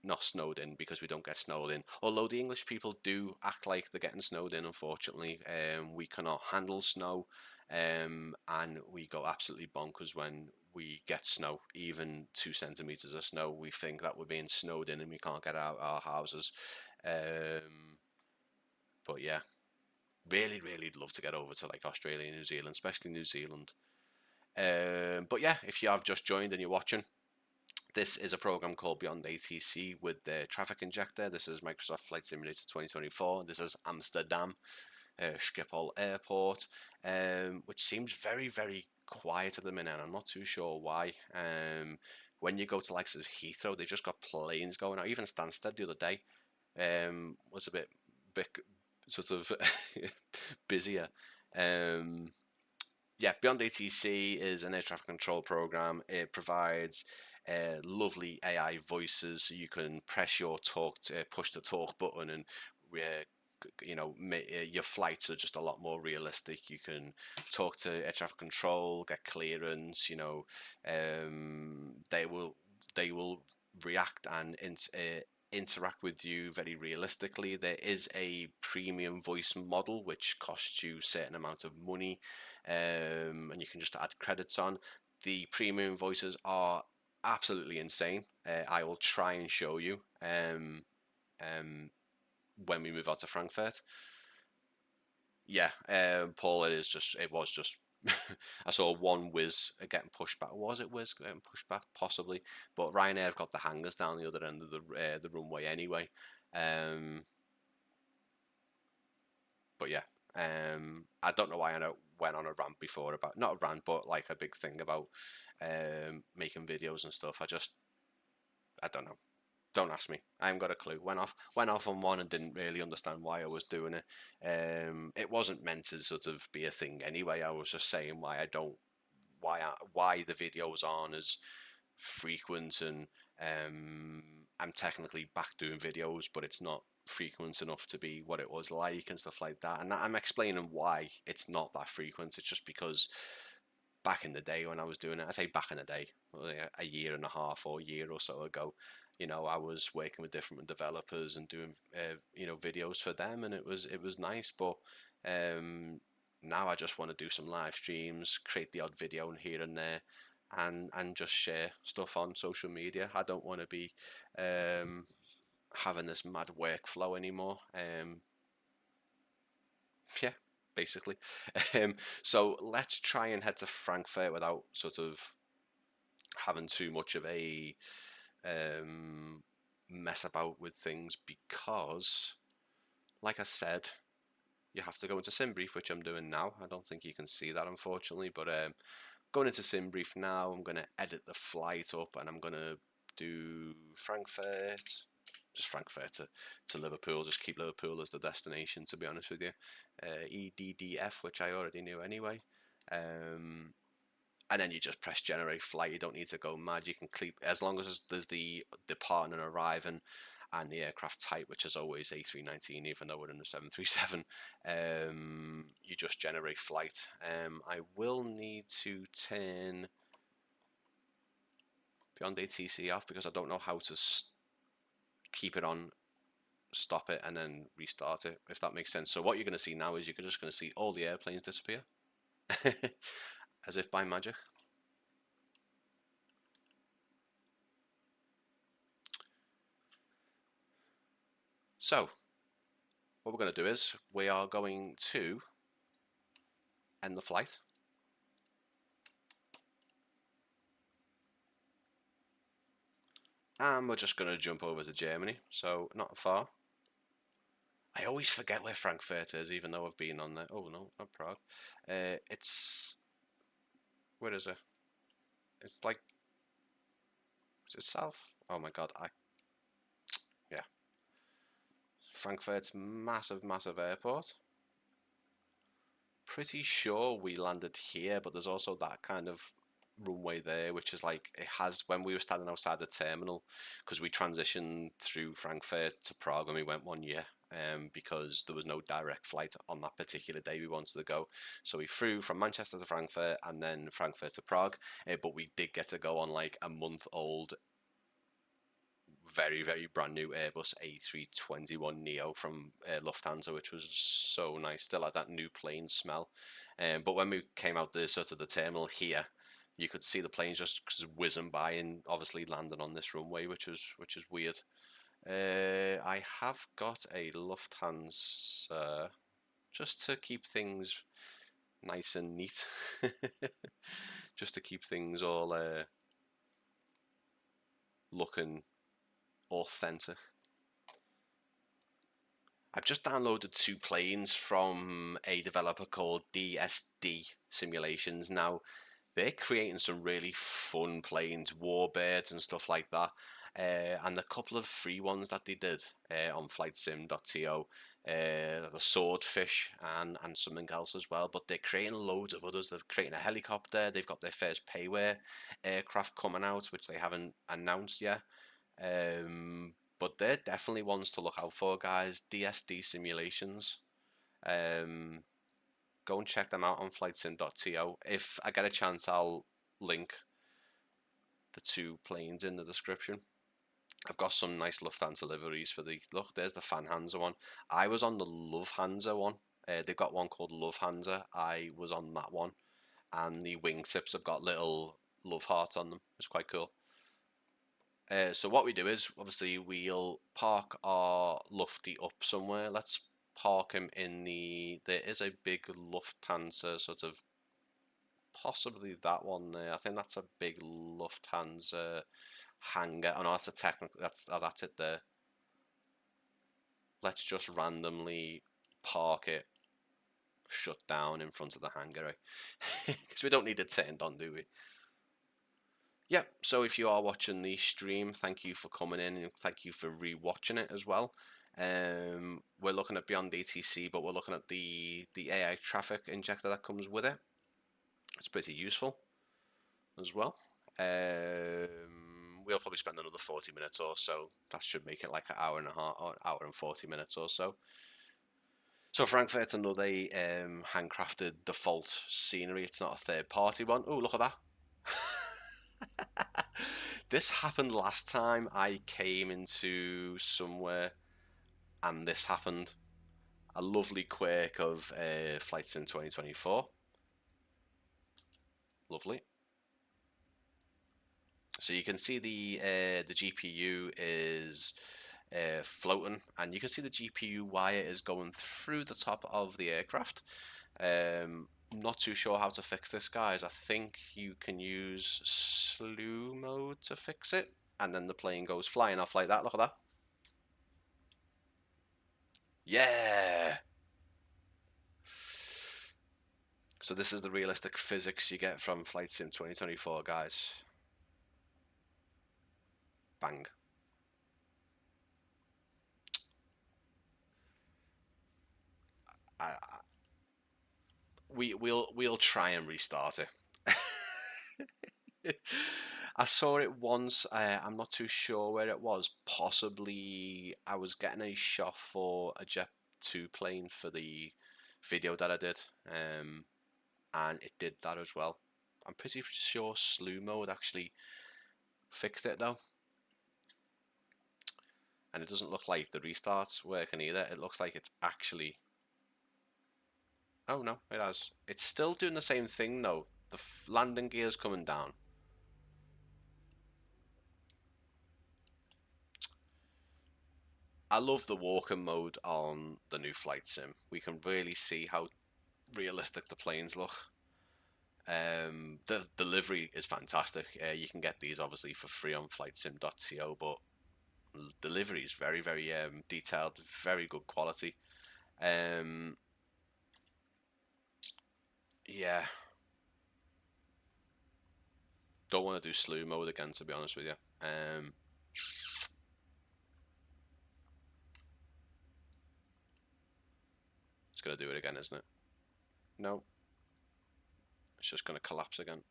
B: not snowed in, because we don't get snowed in. Although the English people do act like they're getting snowed in, unfortunately. We cannot handle snow, and we go absolutely bonkers when we get snow. Even 2 centimeters of snow, we think that we're being snowed in and we can't get out our houses. But yeah, really love to get over to like Australia and New Zealand, especially New Zealand. But yeah, if you have just joined and you're watching, this is a program called Beyond ATC with the traffic injector. This is Microsoft Flight Simulator 2024. This is Amsterdam Schiphol Airport, which seems very quiet at the minute. I'm not too sure why. When you go to like Heathrow, they've just got planes going out. Even Stansted the other day was a bit sort of busier. Yeah, Beyond ATC is an air traffic control program. It provides lovely AI voices, so you can press your push the talk button, and your flights are just a lot more realistic. You can talk to air traffic control, get clearance. They will react and interact with you very realistically. There is a premium voice model which costs you a certain amount of money, and you can just add credits on. The premium voices are absolutely insane. I will try and show you when we move out to Frankfurt. Yeah, Paul, it was just I saw one Whiz getting pushed back. Was it Whiz getting pushed back? Possibly. But Ryanair have got the hangars down the other end of the runway anyway. But yeah, I don't know why I went on a rant before about, not a rant, but like a big thing about making videos and stuff. I don't know. Don't ask me. I haven't got a clue. Went off on one and didn't really understand why I was doing it. It wasn't meant to sort of be a thing anyway. I was just saying why the videos aren't as frequent, and I'm technically back doing videos, but it's not frequent enough to be what it was like and stuff like that. And I'm explaining why it's not that frequent. It's just because back in the day when I was doing it, I say back in the day, a year and a half or a year or so ago, I was working with different developers and doing videos for them, and it was nice. But now I just want to do some live streams, create the odd video here and there, and just share stuff on social media. I don't want to be having this mad workflow anymore. Yeah, basically. So let's try and head to Frankfurt without sort of having too much of a mess about with things, because like I said, you have to go into SimBrief, which I'm doing now. I don't think you can see that, unfortunately, but going into SimBrief now. I'm going to edit the flight up, and I'm going to do Frankfurt, just Frankfurt to Liverpool, just keep Liverpool as the destination, to be honest with you. EDDF, which I already knew anyway. And and then you just press generate flight. You don't need to go mad. You can keep, as long as there's the departing and arriving and the aircraft type, which is always A319, even though we're in the 737, you just generate flight. I will need to turn Beyond ATC off because I don't know how to keep it on, stop it, and then restart it, if that makes sense. So what you're going to see now is you're just going to see all the airplanes disappear as if by magic. So what we're going to do is we are going to end the flight. And we're just going to jump over to Germany, so not far. I always forget where Frankfurt is, even though I've been on there. Oh no, not Prague. It's, where is it? It's like, is it south? Oh my god, yeah. Frankfurt's massive, massive airport. Pretty sure we landed here, but there's also that kind of runway there, which is like, it has, when we were standing outside the terminal, because we transitioned through Frankfurt to Prague when we went 1 year, because there was no direct flight on that particular day we wanted to go, so we flew from Manchester to Frankfurt and then Frankfurt to Prague, but we did get to go on like a month-old, very, very brand new Airbus A321neo from Lufthansa, which was so nice. Still had that new plane smell. But when we came out the sort of the terminal here, you could see the planes just whizzing by and obviously landing on this runway, which is weird. I have got a Lufthansa just to keep things nice and neat, just to keep things all looking authentic. I've just downloaded 2 planes from a developer called DSD Simulations. Now, they're creating some really fun planes, warbirds and stuff like that. And the couple of free ones that they did on flightsim.to, the Swordfish and something else as well. But they're creating loads of others. They're creating a helicopter. They've got their first payware aircraft coming out, which they haven't announced yet. But they're definitely ones to look out for, guys. DSD Simulations. Go and check them out on flightsim.to. If I get a chance, I'll link the 2 planes in the description. I've got some nice Lufthansa liveries for the, look, there's the Fanhansa one. I was on the Lufthansa one. They've got one called Lufthansa. I was on that one. And the wingtips have got little love hearts on them. It's quite cool. So what we do is, obviously, we'll park our Lufty up somewhere. Let's park him in there is a big Lufthansa sort of, possibly that one there. I think that's a big Lufthansa hangar. Oh no, that's a technical, that's it there. Let's just randomly park it shut down in front of the hangar, because we don't need it turned on, do we? Yeah, so if you are watching the stream, thank you for coming in and thank you for re-watching it as well. We're looking at Beyond ATC, but we're looking at the AI traffic injector that comes with it. It's pretty useful as well. We'll probably spend another 40 minutes or so. That should make it like an hour and a half, or an hour and 40 minutes or so. So Frankfurt's another handcrafted default scenery. It's not a third-party one. Oh, look at that. This happened last time I came into somewhere and this happened. A lovely quirk of Flight Sim 2024. Lovely. So you can see the GPU is floating, and you can see the GPU wire is going through the top of the aircraft. Not too sure how to fix this, guys. I think you can use slew mode to fix it, and then the plane goes flying off like that. Look at that. Yeah. So this is the realistic physics you get from Flight Sim 2024, guys. Bang. We'll try and restart it. I saw it once. I'm not too sure where it was. Possibly I was getting a shot for a Jet 2 plane for the video that I did, and it did that as well. I'm pretty sure slew mode actually fixed it though. And it doesn't look like the restart's working either. It looks like it's actually... Oh no, it has. It's still doing the same thing though. The landing gear's coming down. I love the walking mode on the new flight sim. We can really see how realistic the planes look. The delivery is fantastic. You can get these obviously for free on flightsim.co, but delivery is very, very detailed, very good quality. Yeah. Don't want to do slew mode again, to be honest with you. It's going to do it again, isn't it? No. It's just going to collapse again.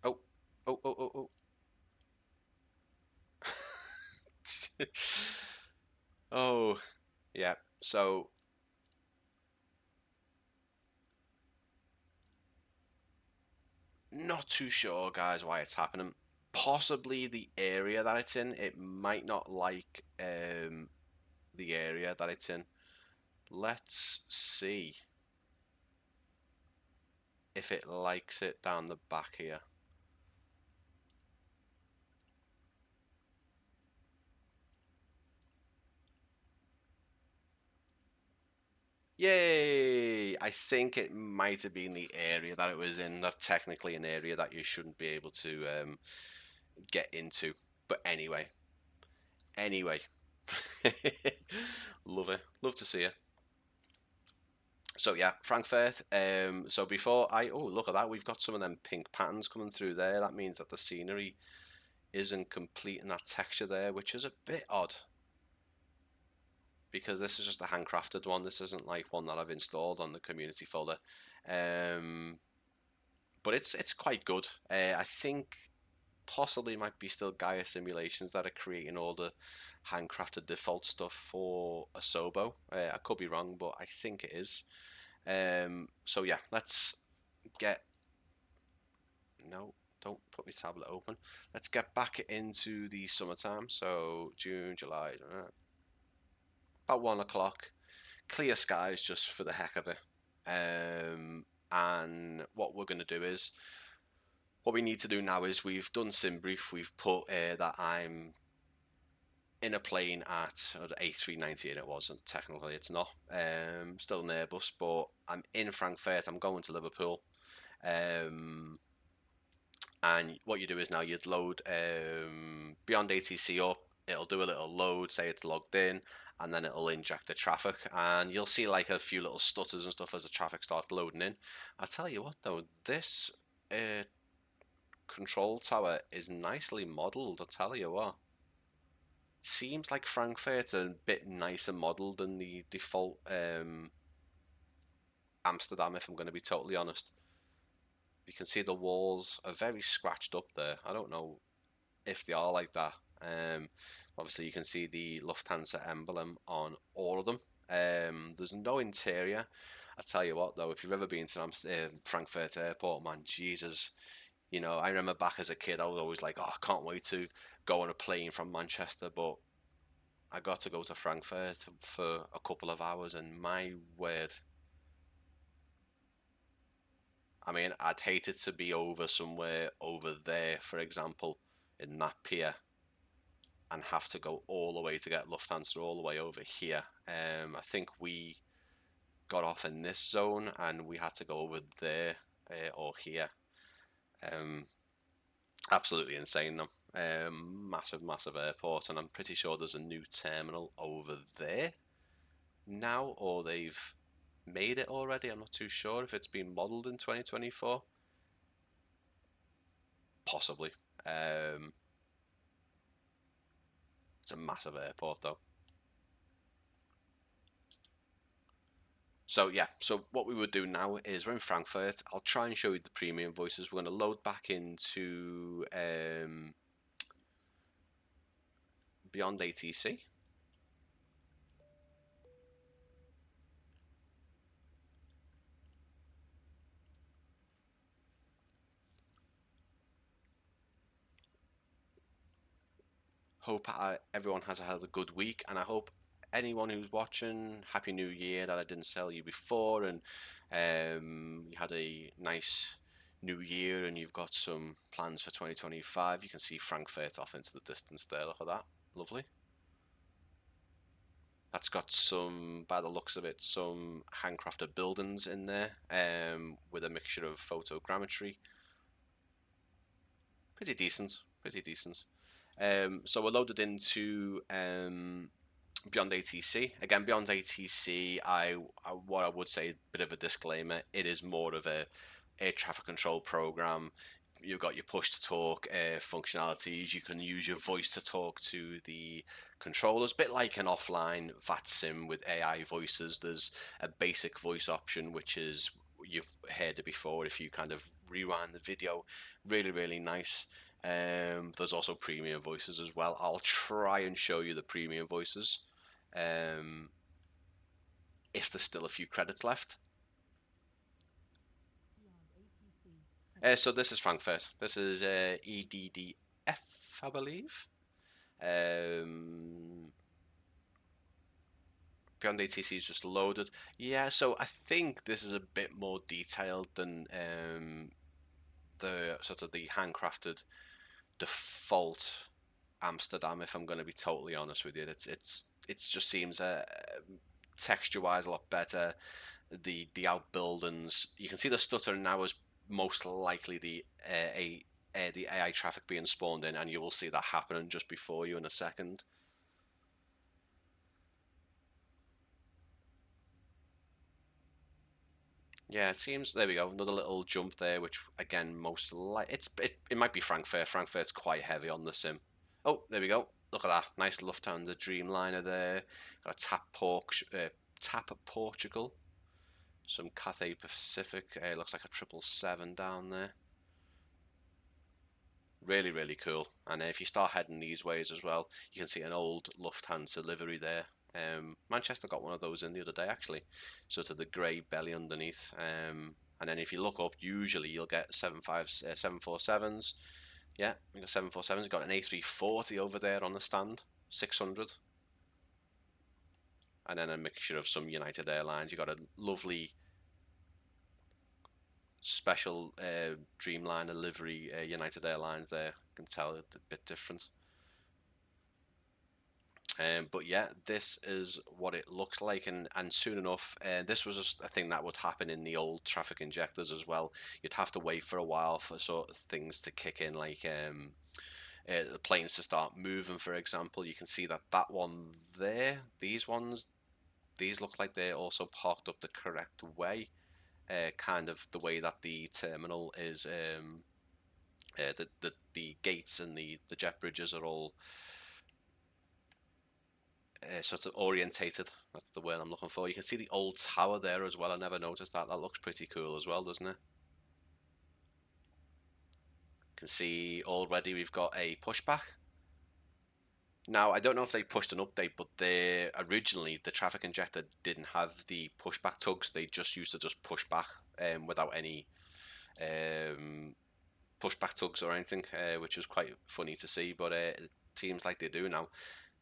B: Oh. Oh, oh, oh, oh. Oh, yeah. So not too sure, guys, why it's happening. Possibly the area that it's in. It might not like the area that it's in. Let's see if it likes it down the back here. Yay! I think it might have been the area that it was in. That's technically an area that you shouldn't be able to get into. But anyway. Love it. Love to see it. So yeah, Frankfurt. So before oh, look at that. We've got some of them pink patterns coming through there. That means that the scenery isn't complete in that texture there, which is a bit odd. Because this is just a handcrafted one. This isn't like one that I've installed on the community folder. But it's quite good. I think possibly might be still Gaia Simulations that are creating all the handcrafted default stuff for Asobo. I could be wrong, but I think it is. So yeah, let's get... No, don't put my tablet open. Let's get back into the summertime. So June, July... about 1 o'clock, clear skies just for the heck of it. And what we're going to do is, what we need to do now is we've done sim brief. We've put that I'm in a plane at A398. It wasn't technically, it's not. Still an Airbus, but I'm in Frankfurt. I'm going to Liverpool. And what you do is now you'd load Beyond ATC up. It'll do a little load, say it's logged in, and then it'll inject the traffic, and you'll see like a few little stutters and stuff as the traffic starts loading in. I'll tell you what though, this control tower is nicely modelled, I'll tell you what. Seems like Frankfurt's a bit nicer modelled than the default Amsterdam, if I'm going to be totally honest. You can see the walls are very scratched up there. I don't know if they are like that. Obviously you can see the Lufthansa emblem on all of them. There's no interior. I tell you what though, if you've ever been to Frankfurt Airport, man, Jesus, you know, I remember back as a kid I was always like, oh, I can't wait to go on a plane from Manchester, but I got to go to Frankfurt for a couple of hours, and my word, I mean, I'd hate it to be over somewhere over there, for example, in that pier, and have to go all the way to get Lufthansa all the way over here. I think we got off in this zone and we had to go over there or here. Absolutely insane though. Massive airport, and I'm pretty sure there's a new terminal over there now, or they've made it already. I'm not too sure if it's been modelled in 2024. Possibly. It's a massive airport though. So yeah, so what we would do now is we're in Frankfurt. I'll try and show you the premium voices. We're going to load back into Beyond ATC. Hope everyone has had a good week, and I hope anyone who's watching, Happy New Year, that I didn't sell you before, and you had a nice new year and you've got some plans for 2025. You can see Frankfurt off into the distance there. Look at that. Lovely. That's got some, by the looks of it, some handcrafted buildings in there, with a mixture of photogrammetry. Pretty decent, pretty decent. So we're loaded into Beyond ATC. Again, Beyond ATC, what I would say, a bit of a disclaimer, it is more of a air traffic control program. You've got your push to talk functionalities. You can use your voice to talk to the controllers, a bit like an offline VAT sim with AI voices. There's a basic voice option, which is, you've heard it before if you kind of rewind the video. Really, really nice. There's also premium voices as well. I'll try and show you the premium voices if there's still a few credits left. So this is Frankfurt. This is EDDF, I believe. Beyond ATC is just loaded. Yeah, so I think this is a bit more detailed than the sort of the handcrafted default Amsterdam. If I'm going to be totally honest with you, it's just seems texture-wise a lot better. The outbuildings, you can see the stutter now is most likely the AI traffic being spawned in, and you will see that happening just before you in a second. Yeah, it seems, there we go, another little jump there, which again, most like it might be Frankfurt. Frankfurt's quite heavy on the sim. Oh, there we go. Look at that, nice Lufthansa Dreamliner there. Got a TAP Portugal, some Cathay Pacific. Looks like a 777 down there. Really, really cool. And if you start heading these ways as well, you can see an old Lufthansa livery there. Manchester got one of those in the other day, actually. Sort of the grey belly underneath. And then if you look up, usually you'll get 747s. Yeah, you got 747s. You've got an A340 over there on the stand, 600. And then a mixture of some United Airlines. You got a lovely special Dreamliner livery United Airlines there. You can tell it's a bit different. But yeah, this is what it looks like, and soon enough, this was just a thing that would happen in the old traffic injectors as well. You'd have to wait for a while for sort of things to kick in, like the planes to start moving, for example. You can see that one there, these ones, these look like they're also parked up the correct way, kind of the way that the terminal is, the gates and the jet bridges are all sort of orientated. That's the word I'm looking for. You can see the old tower there as well. I never noticed that. That looks pretty cool as well, doesn't it? You can see already we've got a pushback. Now, I don't know if they pushed an update, but originally the traffic injector didn't have the pushback tugs. They just used to just push back without any pushback tugs or anything, which was quite funny to see, but it seems like they do now.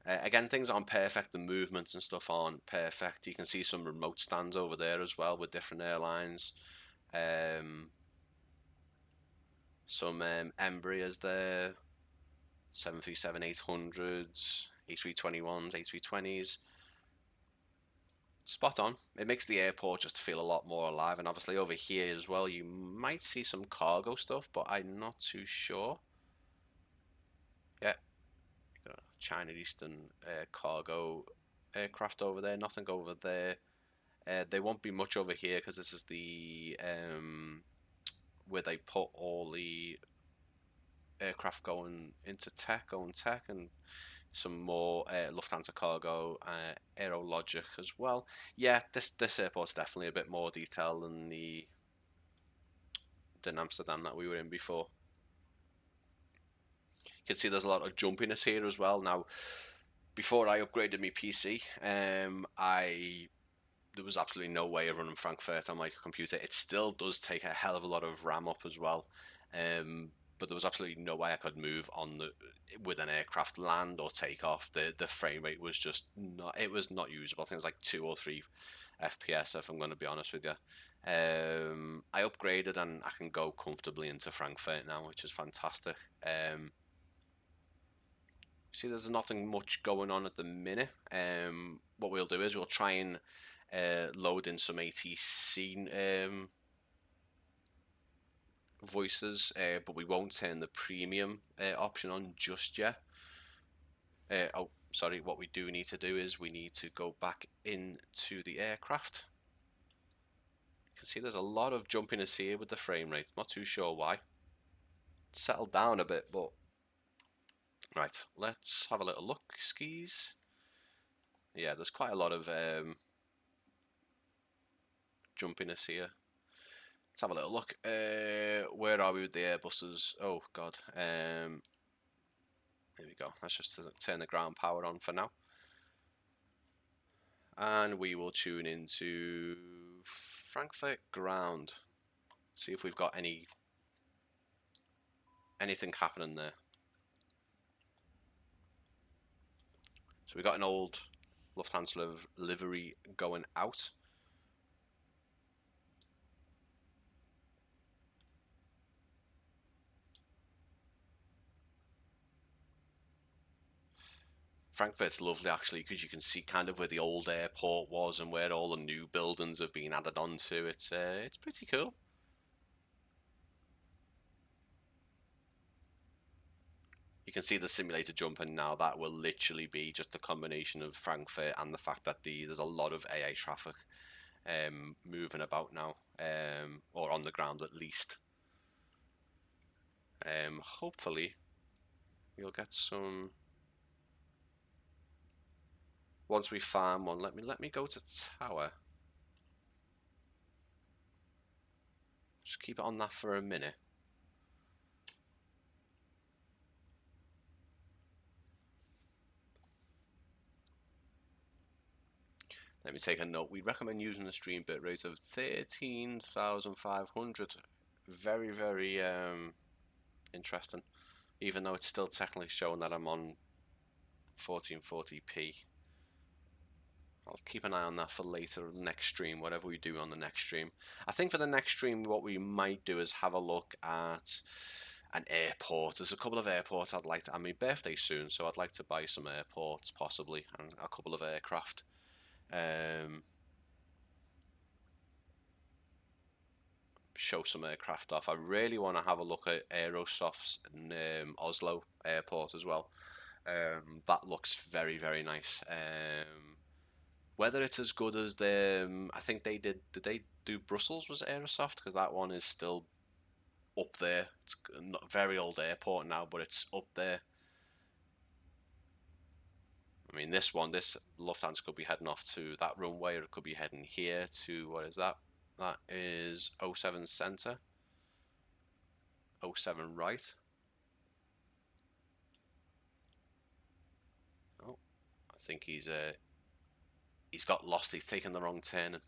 B: Again, things aren't perfect, the movements and stuff aren't perfect. You can see some remote stands over there as well with different airlines. Some Embraers there, 737-800s, A321s, A320s. Spot on. It makes the airport just feel a lot more alive, and obviously over here as well you might see some cargo stuff, but I'm not too sure. Yeah, China Eastern cargo aircraft over there, nothing over there. There won't be much over here because this is the where they put all the aircraft going into tech, and some more Lufthansa cargo, Aero Logic as well. Yeah, this airport's definitely a bit more detailed than Amsterdam that we were in before. You can see there's a lot of jumpiness here as well. Now, before I upgraded my PC, there was absolutely no way of running Frankfurt on my computer. It still does take a hell of a lot of RAM up as well, but there was absolutely no way I could move with an aircraft, land or take off. The frame rate was just not. It was not usable. I think it was like 2 or 3 FPS, if I'm going to be honest with you. I upgraded and I can go comfortably into Frankfurt now, which is fantastic. See, there's nothing much going on at the minute. What we'll do is we'll try and load in some ATC voices, but we won't turn the premium option on just yet. Oh, sorry, what we do need to do is we need to go back into the aircraft. You can see there's a lot of jumpiness here with the frame rate. Not too sure why. It's settled down a bit, but right, let's have a little look. Skis. Yeah, there's quite a lot of jumpiness here. Let's have a little look. Where are we with the Airbuses? Oh god. Here we go. Let's just turn the ground power on for now. And we will tune into Frankfurt ground. See if we've got anything happening there. So we got an old Lufthansa livery going out. Frankfurt's lovely actually, because you can see kind of where the old airport was and where all the new buildings have been added onto. It's pretty cool. You can see the simulator jumping now. That will literally be just the combination of Frankfurt and the fact that there's a lot of AA traffic moving about now, or on the ground at least. Hopefully we'll get some. Once we farm one, let me go to tower. Just keep it on that for a minute. Let me take a note. We recommend using a stream bitrate of 13,500. Very, very interesting. Even though it's still technically showing that I'm on 1440p. I'll keep an eye on that for later, next stream, whatever we do on the next stream. I think for the next stream, what we might do is have a look at an airport. There's a couple of airports I'd like to. My birthday soon, so I'd like to buy some airports possibly, and a couple of aircraft. Show some aircraft off. I really want to have a look at Aerosoft's Oslo airport as well. That looks very, very nice. Whether it's as good as I think they did they do Brussels, was it Aerosoft? Because that one is still up there. It's not a very old airport now, but it's up there. I mean, this Lufthansa could be heading off to that runway, or it could be heading here to, what is that? That is 07 center, 07 right. Oh, I think he's got lost. He's taken the wrong turn.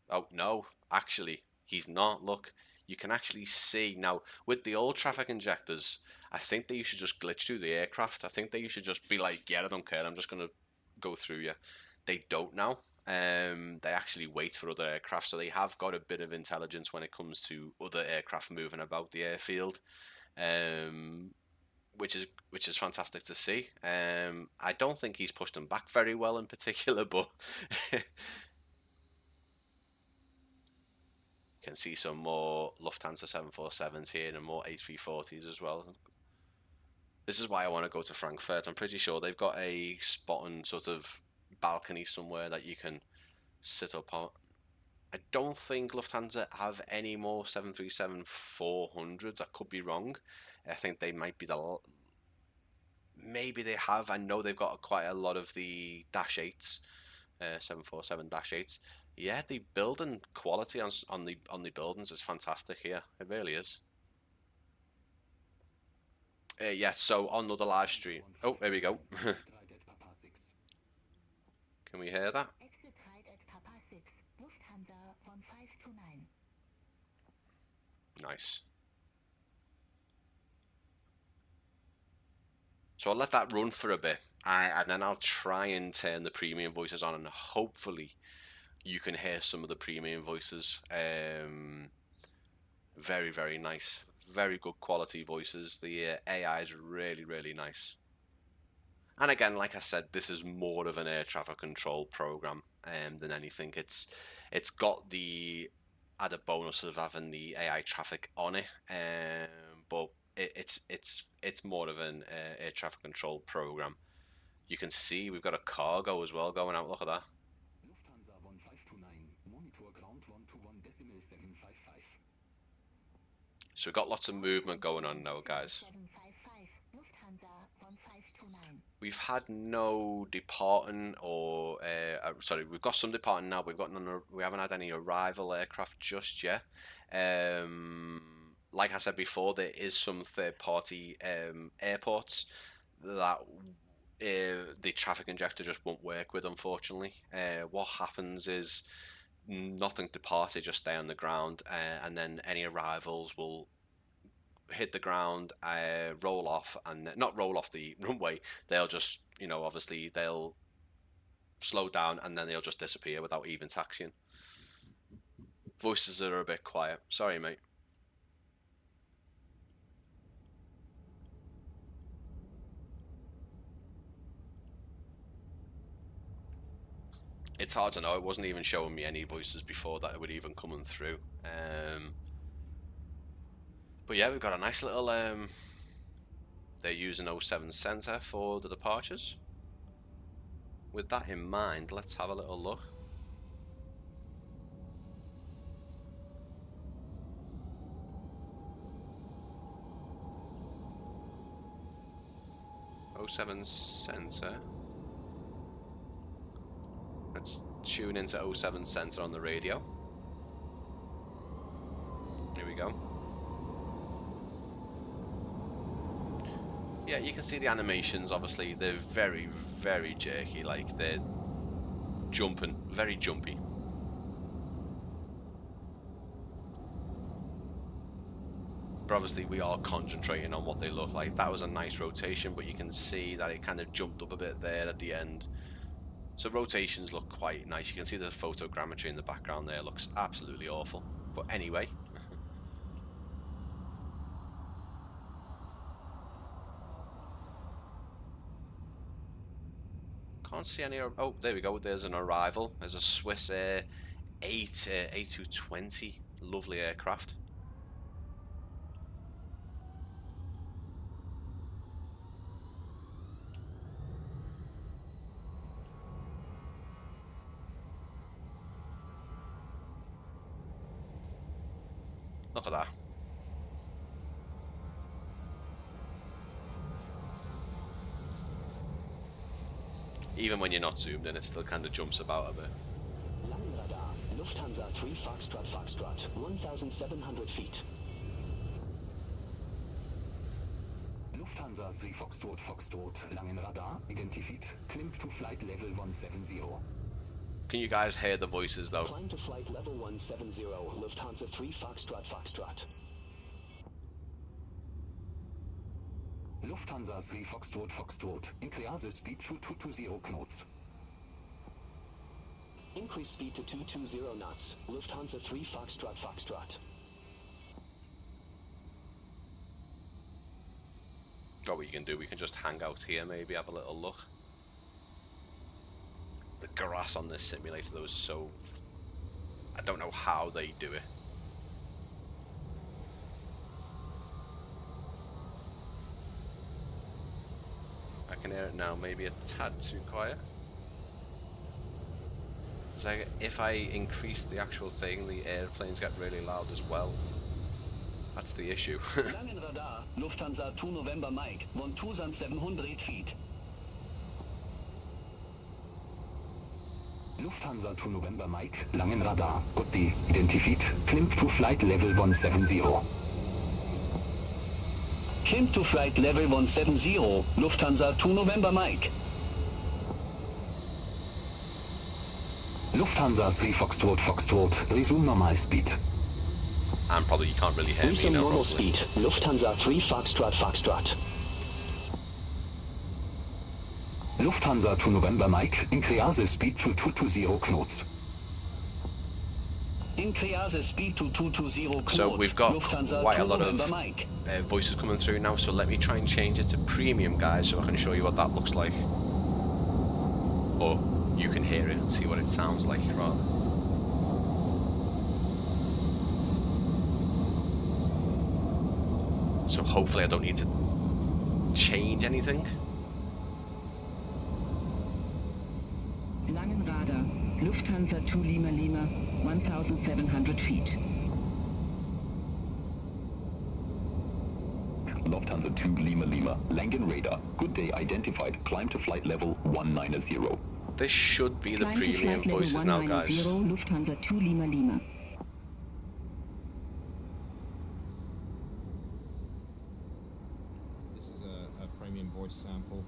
B: Oh no, actually, he's not. Look. You can actually see now with the old traffic injectors. I think that you should just glitch through the aircraft. I think that you should just be like, yeah, I don't care. I'm just gonna go through you. They don't now. They actually wait for other aircraft, so they have got a bit of intelligence when it comes to other aircraft moving about the airfield, which is fantastic to see. I don't think he's pushed them back very well in particular, but. Can see some more Lufthansa 747s here and more A340s as well. This is why I want to go to Frankfurt. I'm pretty sure they've got a spot on sort of balcony somewhere that you can sit up on. I don't think Lufthansa have any more 737-400s. I could be wrong. I think they might be maybe they have. I know they've got quite a lot of the Dash 8s, 747 Dash 8s. Yeah, the building quality on the buildings is fantastic here. It really is. Yeah, so on the live stream. Oh, there we go. Can we hear that? Nice. So I'll let that run for a bit, and then I'll try and turn the premium voices on, and hopefully you can hear some of the premium voices. Very, very nice. Very good quality voices. The AI is really, really nice. And again, like I said, this is more of an air traffic control program than anything. It's got the added bonus of having the AI traffic on it, but it's more of an air traffic control program. You can see we've got a cargo as well going out. Look at that. So we've got lots of movement going on now, guys. We've had no departing, or sorry, we've got some departing now. We've got none. We haven't had any arrival aircraft just yet. Like I said before, there is some third-party airports that the traffic injector just won't work with, unfortunately. What happens is nothing departed, just stay on the ground, and then any arrivals will hit the ground, roll off, and not roll off the runway. They'll just, you know, obviously they'll slow down and then they'll just disappear without even taxiing. Voices are a bit quiet. Sorry, mate. It's hard to know. It wasn't even showing me any voices before that it would even coming through. But yeah, we've got a nice little. They're using 07 center for the departures. With that in mind, let's have a little look. '07 center. Let's tune into 07 center on the radio. Here we go. Yeah, you can see the animations. Obviously, they're very, very jerky. Like, they're jumping, very jumpy. But obviously, we are concentrating on what they look like. That was a nice rotation, but you can see that it kind of jumped up a bit there at the end. So rotations look quite nice. You can see the photogrammetry in the background there looks absolutely awful. But anyway. Can't see any. Oh, there we go. There's an arrival. There's a Swiss Air A220. Lovely aircraft. Look at that. Even when you're not zoomed in, it still kind of jumps about a bit.
D: Landing radar, Lufthansa 3 Foxtrot Foxtrot, 1,700 feet.
A: Lufthansa 3 Foxtrot Foxtrot, Langen Radar, identified, climb to flight level 170.
B: Can you guys hear the voices though?
D: Climb to flight level 170, Lufthansa 3 Foxtrot Foxtrot.
A: Lufthansa 3 Foxtrot Foxtrot, increase the speed to 220 knots.
D: Increase speed to 220 knots, Lufthansa 3 Foxtrot Foxtrot.
B: What we can do, we can just hang out here, maybe have a little look. The grass on this simulator though is so... I don't know how they do it. I can hear it now, maybe a tad too quiet. It's like if I increase the actual thing, the airplanes get really loud as well. I That's the issue.
D: Langenradar, Lufthansa 2 November Mike, 1700 feet.
A: Lufthansa to November Mike, Langenradar. Good day. Identified. Climb to flight level 170.
D: Climb to flight level 170, Lufthansa 2 November Mike.
A: Lufthansa 3 Foxtrot, resume normal speed.
B: And probably you can't really hear me
D: Resume
B: now.
D: normal
B: Probably.
D: speed, Lufthansa 3 Foxtrot.
A: Lufthansa to November Mike, increase the speed to 220 knots.
D: Increase the speed to 220 knots.
B: So we've got
D: Lufthansa
B: quite a
D: 2
B: lot
D: November
B: of
D: Mike.
B: voices coming through now, so let me try and change it to premium, guys, so I can show you what that looks like. Or you can hear it and see what it sounds like, rather. So hopefully I don't need to change anything.
C: Langenradar, Lufthansa 2 Lima Lima, 1700 feet.
A: Lufthansa 2 Lima Lima, Langenradar. Good day identified. Climb to flight level 190.
B: This should be the
C: Climb to
B: premium
C: flight level
B: voices now, guys.
C: 190, Lufthansa 2 Lima Lima.
E: This is a premium voice sample,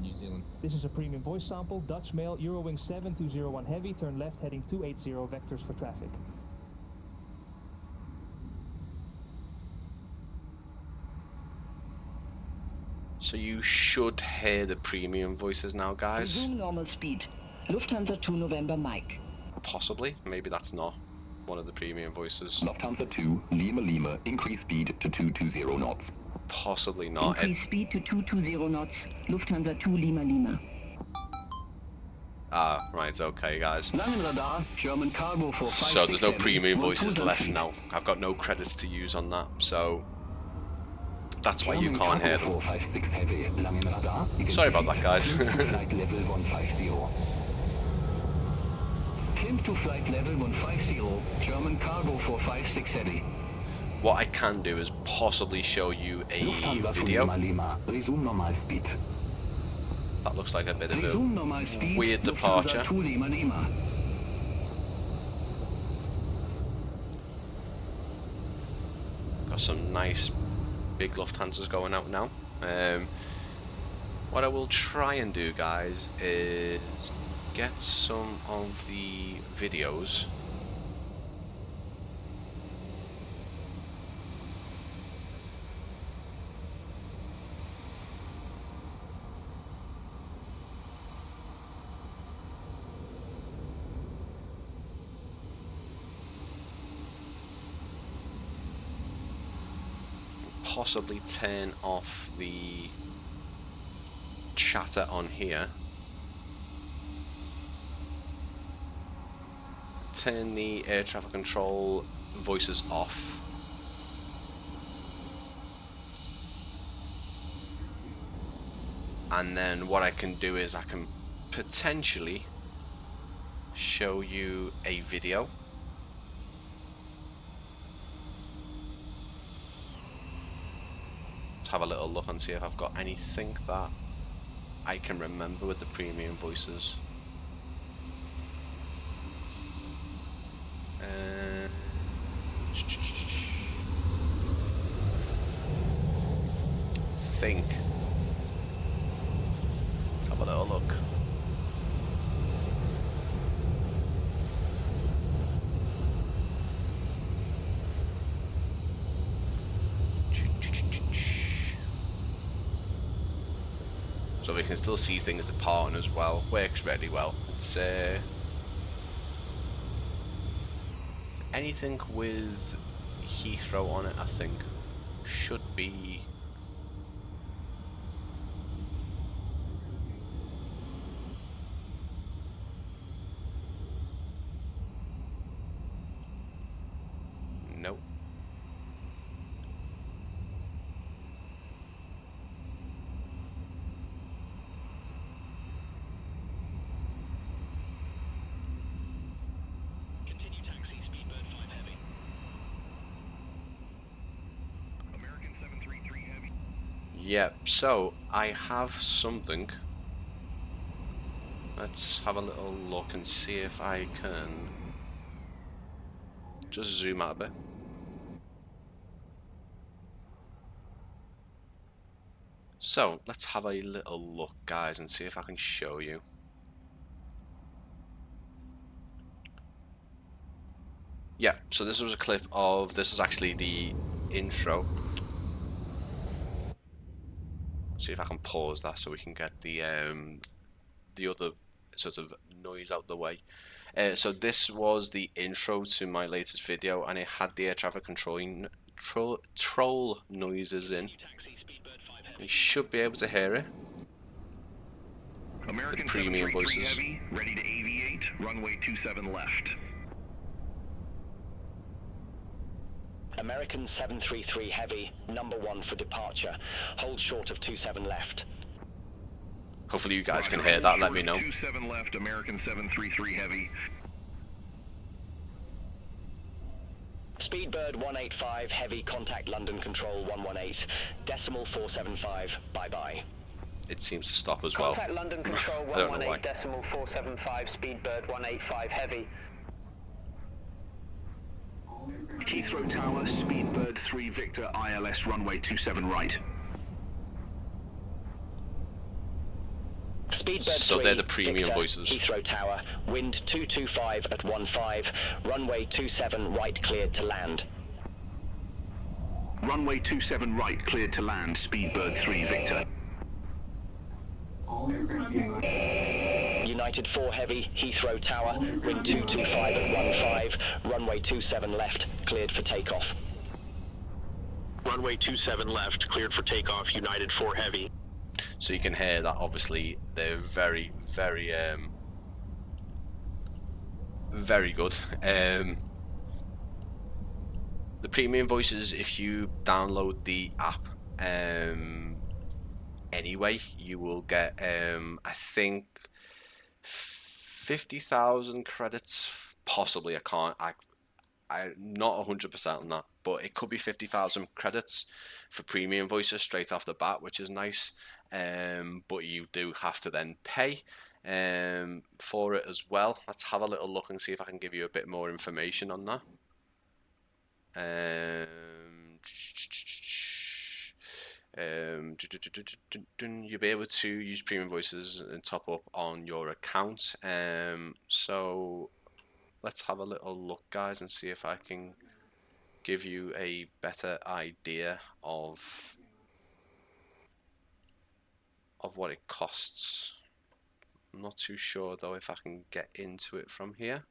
E: New Zealand.
F: This is a premium voice sample, Dutch mail, Eurowing 7201 heavy, turn left heading 280 vectors for traffic.
B: So you should hear the premium voices now, guys.
C: Resume normal speed. Lufthansa 2 November Mike.
B: Possibly. Maybe that's not one of the premium voices.
A: Lufthansa 2 Lima Lima, increase speed to 220 knots.
B: Possibly not.
C: Increase speed to 220 knots. Lufthansa 2 Lima Lima.
B: Ah, right, okay, guys.
D: Langenradar, German cargo for 5
B: So there's no premium voices left now. I've got no credits to use on that, so that's why you can't hear them. Sorry about that, guys.
A: Flight level 150.
D: Climb to flight level 150, German cargo for 56 heavy.
B: What I can do is possibly show you a
A: Lufthansa to
B: video.
A: Lima Lima, resume normal speed.
B: That looks like a bit of
D: Resume
B: a
D: normal speed,
B: weird
D: Lufthansa
B: departure.
D: 2 Lima Lima.
B: Got some nice big Lufthansas going out now. What I will try and do, guys, is get some of the videos. Possibly turn off the chatter on here. Turn the air traffic control voices off. And then what I can do is I can potentially show you a video. Have a little look and see if I've got anything that I can remember with the premium voices. Think. Let's have a little look. So we can still see things departing as well. Works really well. It's anything with Heathrow on it, I think, should be nope. Yeah, so I have something. Let's have a little look and see if I can just zoom out a bit. So let's have a little look, guys, and see if I can show you. Yeah, so this was a clip of, this is actually the intro. See if I can pause that so we can get the other sort of noise out the way. So this was the intro to my latest video, and it had the air traffic controlling troll noises in. You should be able to hear it.
G: American
B: The premium
G: 733
B: voices.
G: Heavy, ready to aviate, runway 27 left.
D: American 733 Heavy, number 1 for departure. Hold short of 27 left.
B: Hopefully you guys can
G: Roger,
B: hear that, let me
G: short
B: know.
G: of 27 left, American 733 Heavy.
D: Speedbird 185 Heavy, contact London Control 118, decimal 475, bye-bye.
B: It seems to stop as well.
H: Contact London Control
B: I don't know why.
H: 118 decimal 475, Speedbird 185 Heavy.
G: Heathrow Tower, Speedbird 3 Victor ILS, runway 27 right.
D: Speedbird
B: So
D: 3,
B: they're the premium
D: Victor,
B: voices.
D: Heathrow Tower, wind 225 at 15, runway 27 right cleared to land.
G: Runway 27 right, cleared to land, Speedbird 3 Victor.
D: United 4 Heavy, Heathrow Tower, wind 225 at 15, runway 27 left, cleared for takeoff.
G: Runway 27 left, cleared for takeoff, United 4 Heavy.
B: So you can hear that obviously they're very, very good. The premium voices, if you download the app anyway, you will get I think 50,000 credits, possibly. I'm not 100% on that, but it could be 50,000 credits for premium voices straight off the bat, which is nice. But you do have to then pay for it as well. Let's have a little look and see if I can give you a bit more information on that. You'll be able to use premium voices and top up on your account. So let's have a little look, guys, and see if I can give you a better idea of what it costs. I'm not too sure though if I can get into it from here.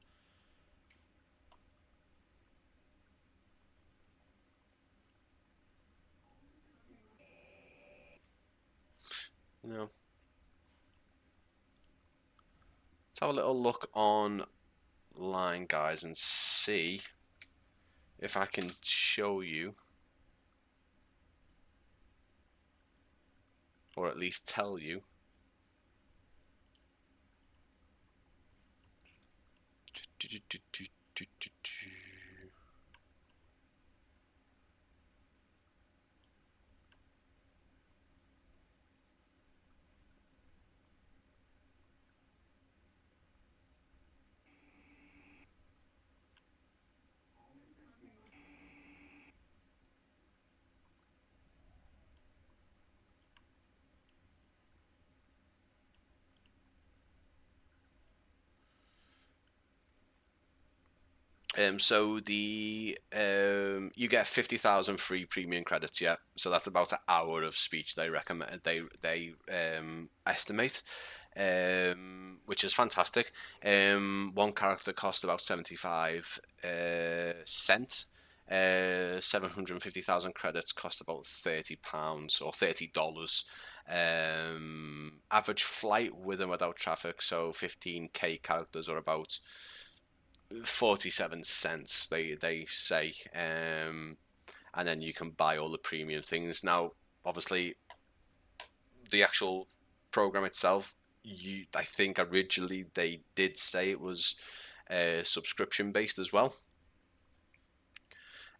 B: No. Let's have a little look online, guys, and see if I can show you, or at least tell you, so the you get 50,000 free premium credits, yeah. So that's about an hour of speech they recommend. They estimate, which is fantastic. One character costs about 75 cents. 750,000 credits cost about £30 or $30. Average flight with and without traffic, so 15k characters are about 47 cents they say, and then you can buy all the premium things. Now obviously the actual program itself, I think originally they did say it was subscription based as well,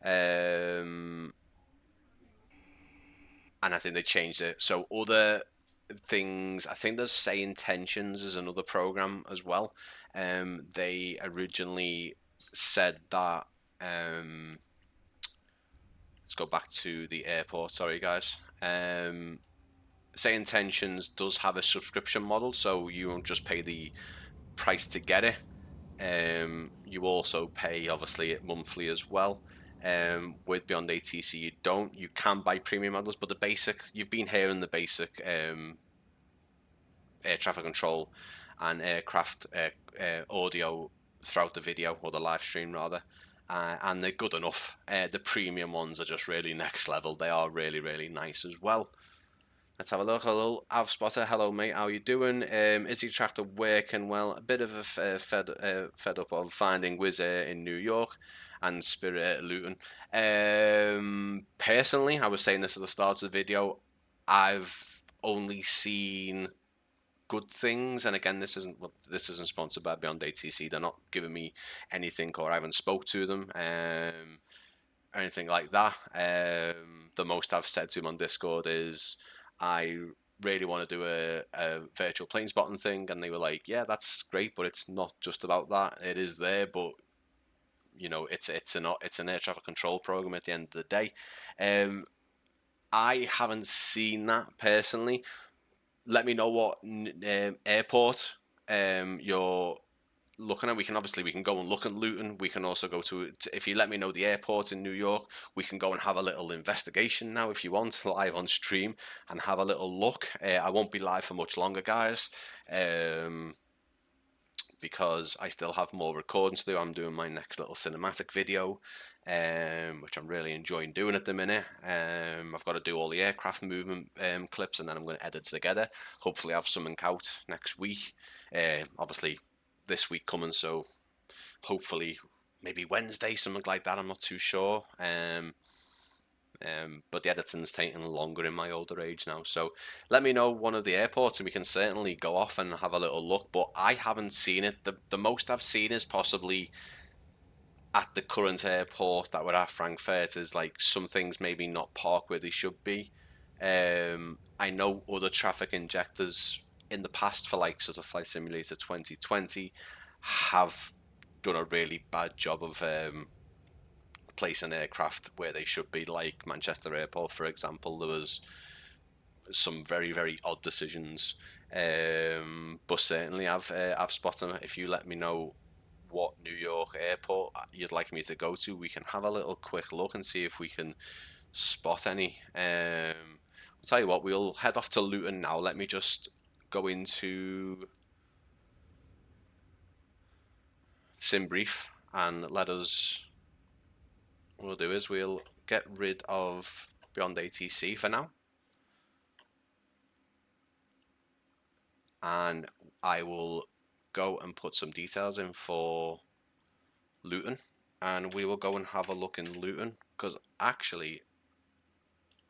B: and and I think they changed it. So other things, I think there's Say Intentions is another program as well. They originally said that, let's go back to the airport, sorry guys. Say Intentions does have a subscription model, so you won't just pay the price to get it. You also pay obviously it monthly as well. With Beyond ATC you don't. You can buy premium models, but the basic, you've been hearing the basic air traffic control and aircraft audio throughout the video, or the live stream rather, and they're good enough. The premium ones are just really next level. They are really, really nice as well. Let's have a look. Hello, Avspotter. Hello, mate. How you doing? Is the tractor working well? A bit of a fed up of finding Wizz Air in New York and Spirit at Luton. Personally, I was saying this at the start of the video, I've only seen good things, and again, this isn't sponsored by Beyond ATC. They're not giving me anything, or I haven't spoke to them, or anything like that. The most I've said to them on Discord is, I really want to do a virtual plane spotting thing, and they were like, yeah, that's great, but it's not just about that. It is there, but you know, it's an air traffic control program at the end of the day. I haven't seen that personally. Let me know what airport you're looking at. We can go and look at Luton. We can also go to, if you let me know the airport in New York, we can go and have a little investigation now if you want, live on stream, and have a little look. I won't be live for much longer, guys, because I still have more recordings to do. I'm doing my next little cinematic video, which I'm really enjoying doing at the minute. I've got to do all the aircraft movement clips, and then I'm going to edit together. Hopefully have something out next week. Obviously this week coming, so hopefully maybe Wednesday, something like that. I'm not too sure. But the editing's taking longer in my older age now. So let me know one of the airports, and we can certainly go off and have a little look. But I haven't seen it. The most I've seen is possibly at the current airport that we're at, Frankfurt, is like some things maybe not parked where they should be. I know other traffic injectors in the past for like sort of Flight Simulator 2020 have done a really bad job of placing aircraft where they should be, like Manchester Airport, for example. There was some very, very odd decisions, but certainly I've spotted them. If you let me know what New York airport you'd like me to go to, we can have a little quick look and see if we can spot any. I'll tell you what, we'll head off to Luton now. Let me just go into sim brief, and let us, what we'll do is we'll get rid of Beyond ATC for now, and I will go and put some details in for Luton, and we will go and have a look in Luton, because actually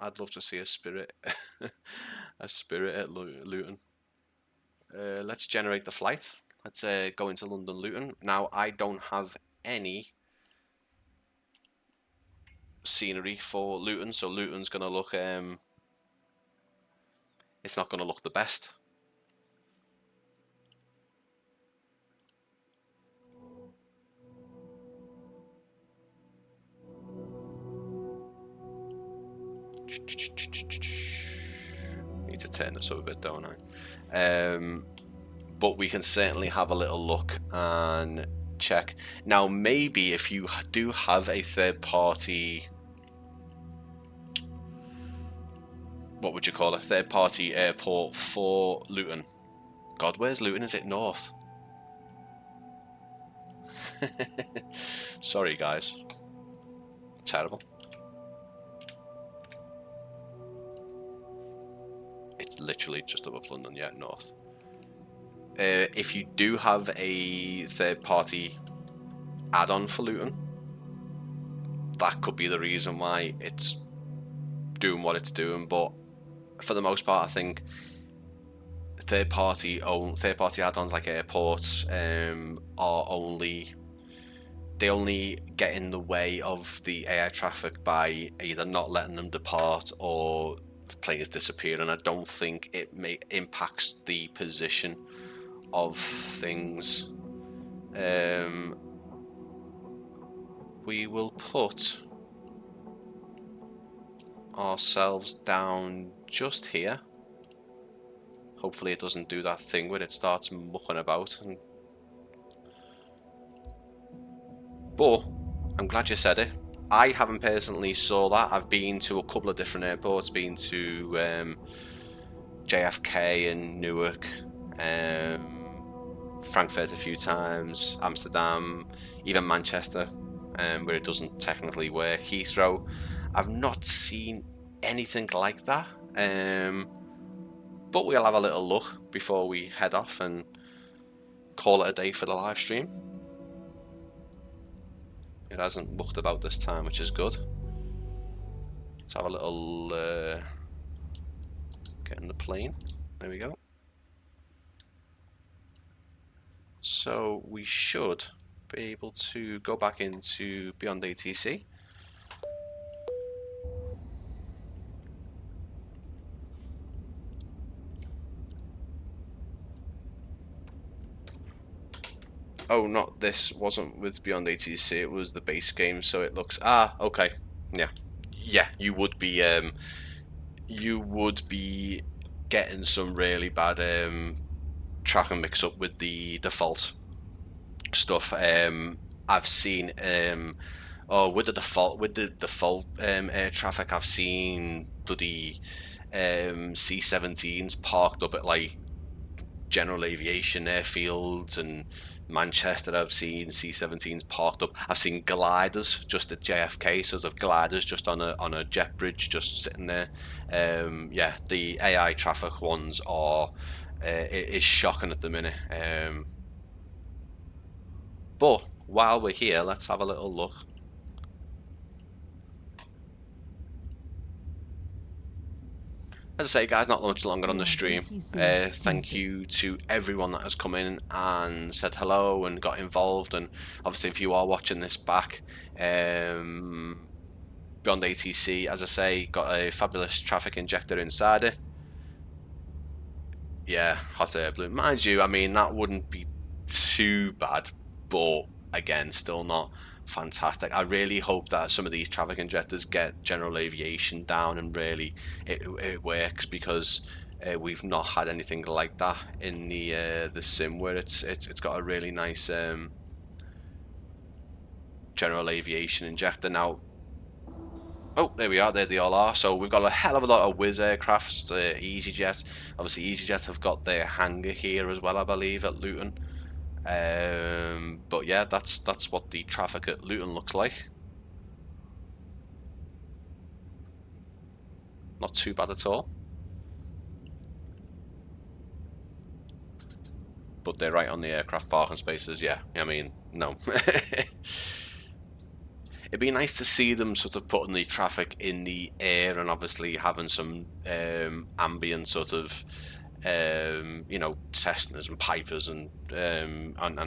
B: I'd love to see a Spirit a Spirit at Luton. Let's generate the flight. Let's go into London Luton. Now, I don't have any scenery for Luton, so Luton's gonna look it's not gonna look the best. Need to turn this up a bit, don't I? But we can certainly have a little look and check. Now, maybe if you do have a third party, what would you call it? Third party airport for Luton. God, where's Luton? Is it north? Sorry, guys. Terrible. It's literally just above London, yeah, north. If you do have a third-party add-on for Luton, that could be the reason why it's doing what it's doing. But for the most part, I think third-party add-ons like airports are only get in the way of the air traffic by either not letting them depart or the planes disappear, and I don't think it impacts the position of things. We will put ourselves down just here. Hopefully it doesn't do that thing where it starts mucking about. But I'm glad you said it. I haven't personally saw that. I've been to a couple of different airports, been to JFK and Newark, Frankfurt a few times, Amsterdam, even Manchester, where it doesn't technically work. Heathrow, I've not seen anything like that. But we'll have a little look before we head off and call it a day for the live stream. It hasn't mucked about this time, which is good. Let's have a little get in the plane. There we go. So we should be able to go back into Beyond ATC. Oh, not this wasn't with Beyond ATC, it was the base game, so it looks okay. Yeah, you would be getting some really bad tracking mix up with the default stuff. I've seen with the default air traffic, I've seen bloody C-17s parked up at like general aviation airfields, and Manchester I've seen C-17s parked up. I've seen gliders just at JFK, so there's gliders just on a jet bridge just sitting there. Yeah, the AI traffic ones are it is shocking at the minute. But while we're here, let's have a little look. As I say, guys, not much longer on the stream. Thank you to everyone that has come in and said hello and got involved. And obviously, if you are watching this back, Beyond ATC, as I say, got a fabulous traffic injector inside it. Yeah, hot air balloon. Mind you, I mean, that wouldn't be too bad, but again, still not fantastic. I really hope that some of these traffic injectors get general aviation down and really it works, because we've not had anything like that in the sim, where it's got a really nice general aviation injector. Now, oh, there we are, there they all are. So we've got a hell of a lot of Wizz aircrafts, EasyJet. Obviously EasyJet have got their hangar here as well, I believe, at Luton. But yeah, that's what the traffic at Luton looks like. Not too bad at all. But they're right on the aircraft parking spaces. Yeah, I mean, no. It'd be nice to see them sort of putting the traffic in the air and obviously having some ambient sort of you know, Cessnas and Pipers and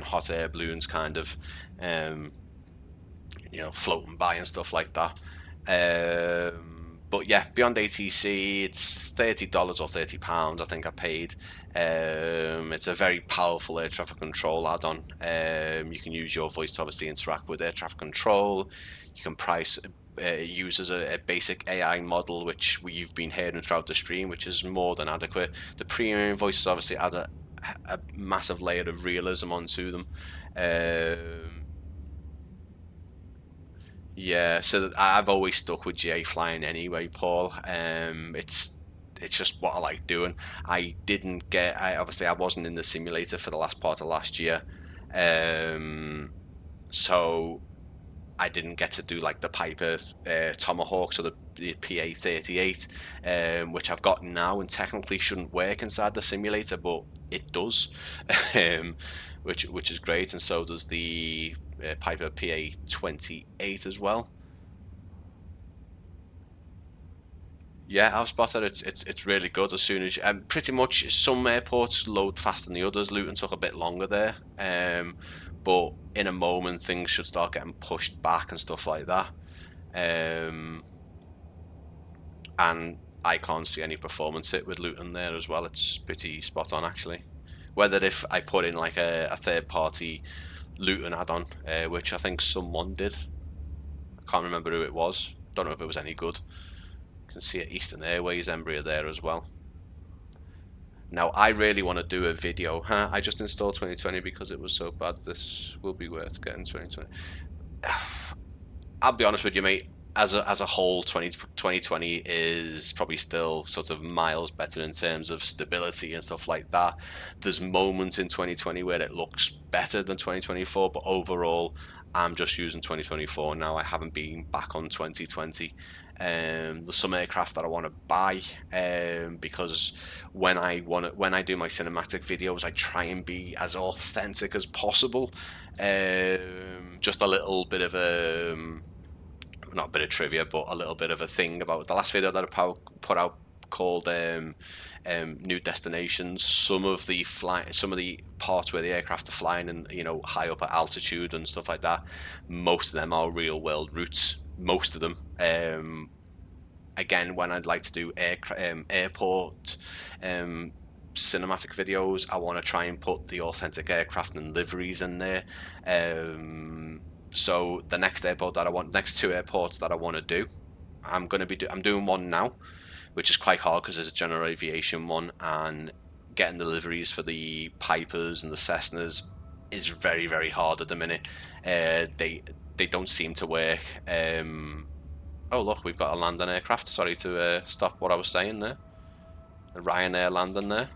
B: hot air balloons kind of you know, floating by and stuff like that. But yeah, Beyond ATC, it's $30 or £30 I think I paid. It's a very powerful air traffic control add-on. You can use your voice to obviously interact with air traffic control. You can price use as a basic AI model, which you've been hearing throughout the stream, which is more than adequate. The premium voices obviously add a massive layer of realism onto them. Yeah, so I've always stuck with GA flying anyway, Paul. It's just what I like doing. I didn't get, obviously I wasn't in the simulator for the last part of last year, so I didn't get to do like the Piper Tomahawks or the PA-38, which I've got now and technically shouldn't work inside the simulator, but it does, which is great, and so does the Piper PA-28 as well. Yeah, I've spotted it's really good. As soon as pretty much some airports load faster than the others. Luton took a bit longer there, but in a moment things should start getting pushed back and stuff like that. And I can't see any performance hit with Luton there as well. It's pretty spot on actually. Whether if I put in like a third-party Luton add-on, which I think someone did. I can't remember who it was. Don't know if it was any good. You can see it, Eastern Airways Embraer there as well. Now I really want to do a video. I just installed 2020 because it was so bad. This will be worth getting 2020. I'll be honest with you, mate. As a whole, 2020 is probably still sort of miles better in terms of stability and stuff like that. There's moments in 2020 where it looks better than 2024, but overall, I'm just using 2024 now. I haven't been back on 2020. There's some aircraft that I want to buy because when I do my cinematic videos, I try and be as authentic as possible. Just a little bit of a not a bit of trivia, but a little bit of a thing about the last video that I put out called New Destinations. Some of the parts where the aircraft are flying and, you know, high up at altitude and stuff like that, most of them are real world routes. Most of them. Again, when I'd like to do airport cinematic videos, I want to try and put the authentic aircraft and liveries in there. So the next two airports that I want to do, I'm doing one now, which is quite hard because there's a general aviation one, and getting the liveries for the Pipers and the Cessnas is very, very hard at the minute. They don't seem to work. Oh look, we've got a landing aircraft. Sorry to stop what I was saying there. A Ryanair landing there.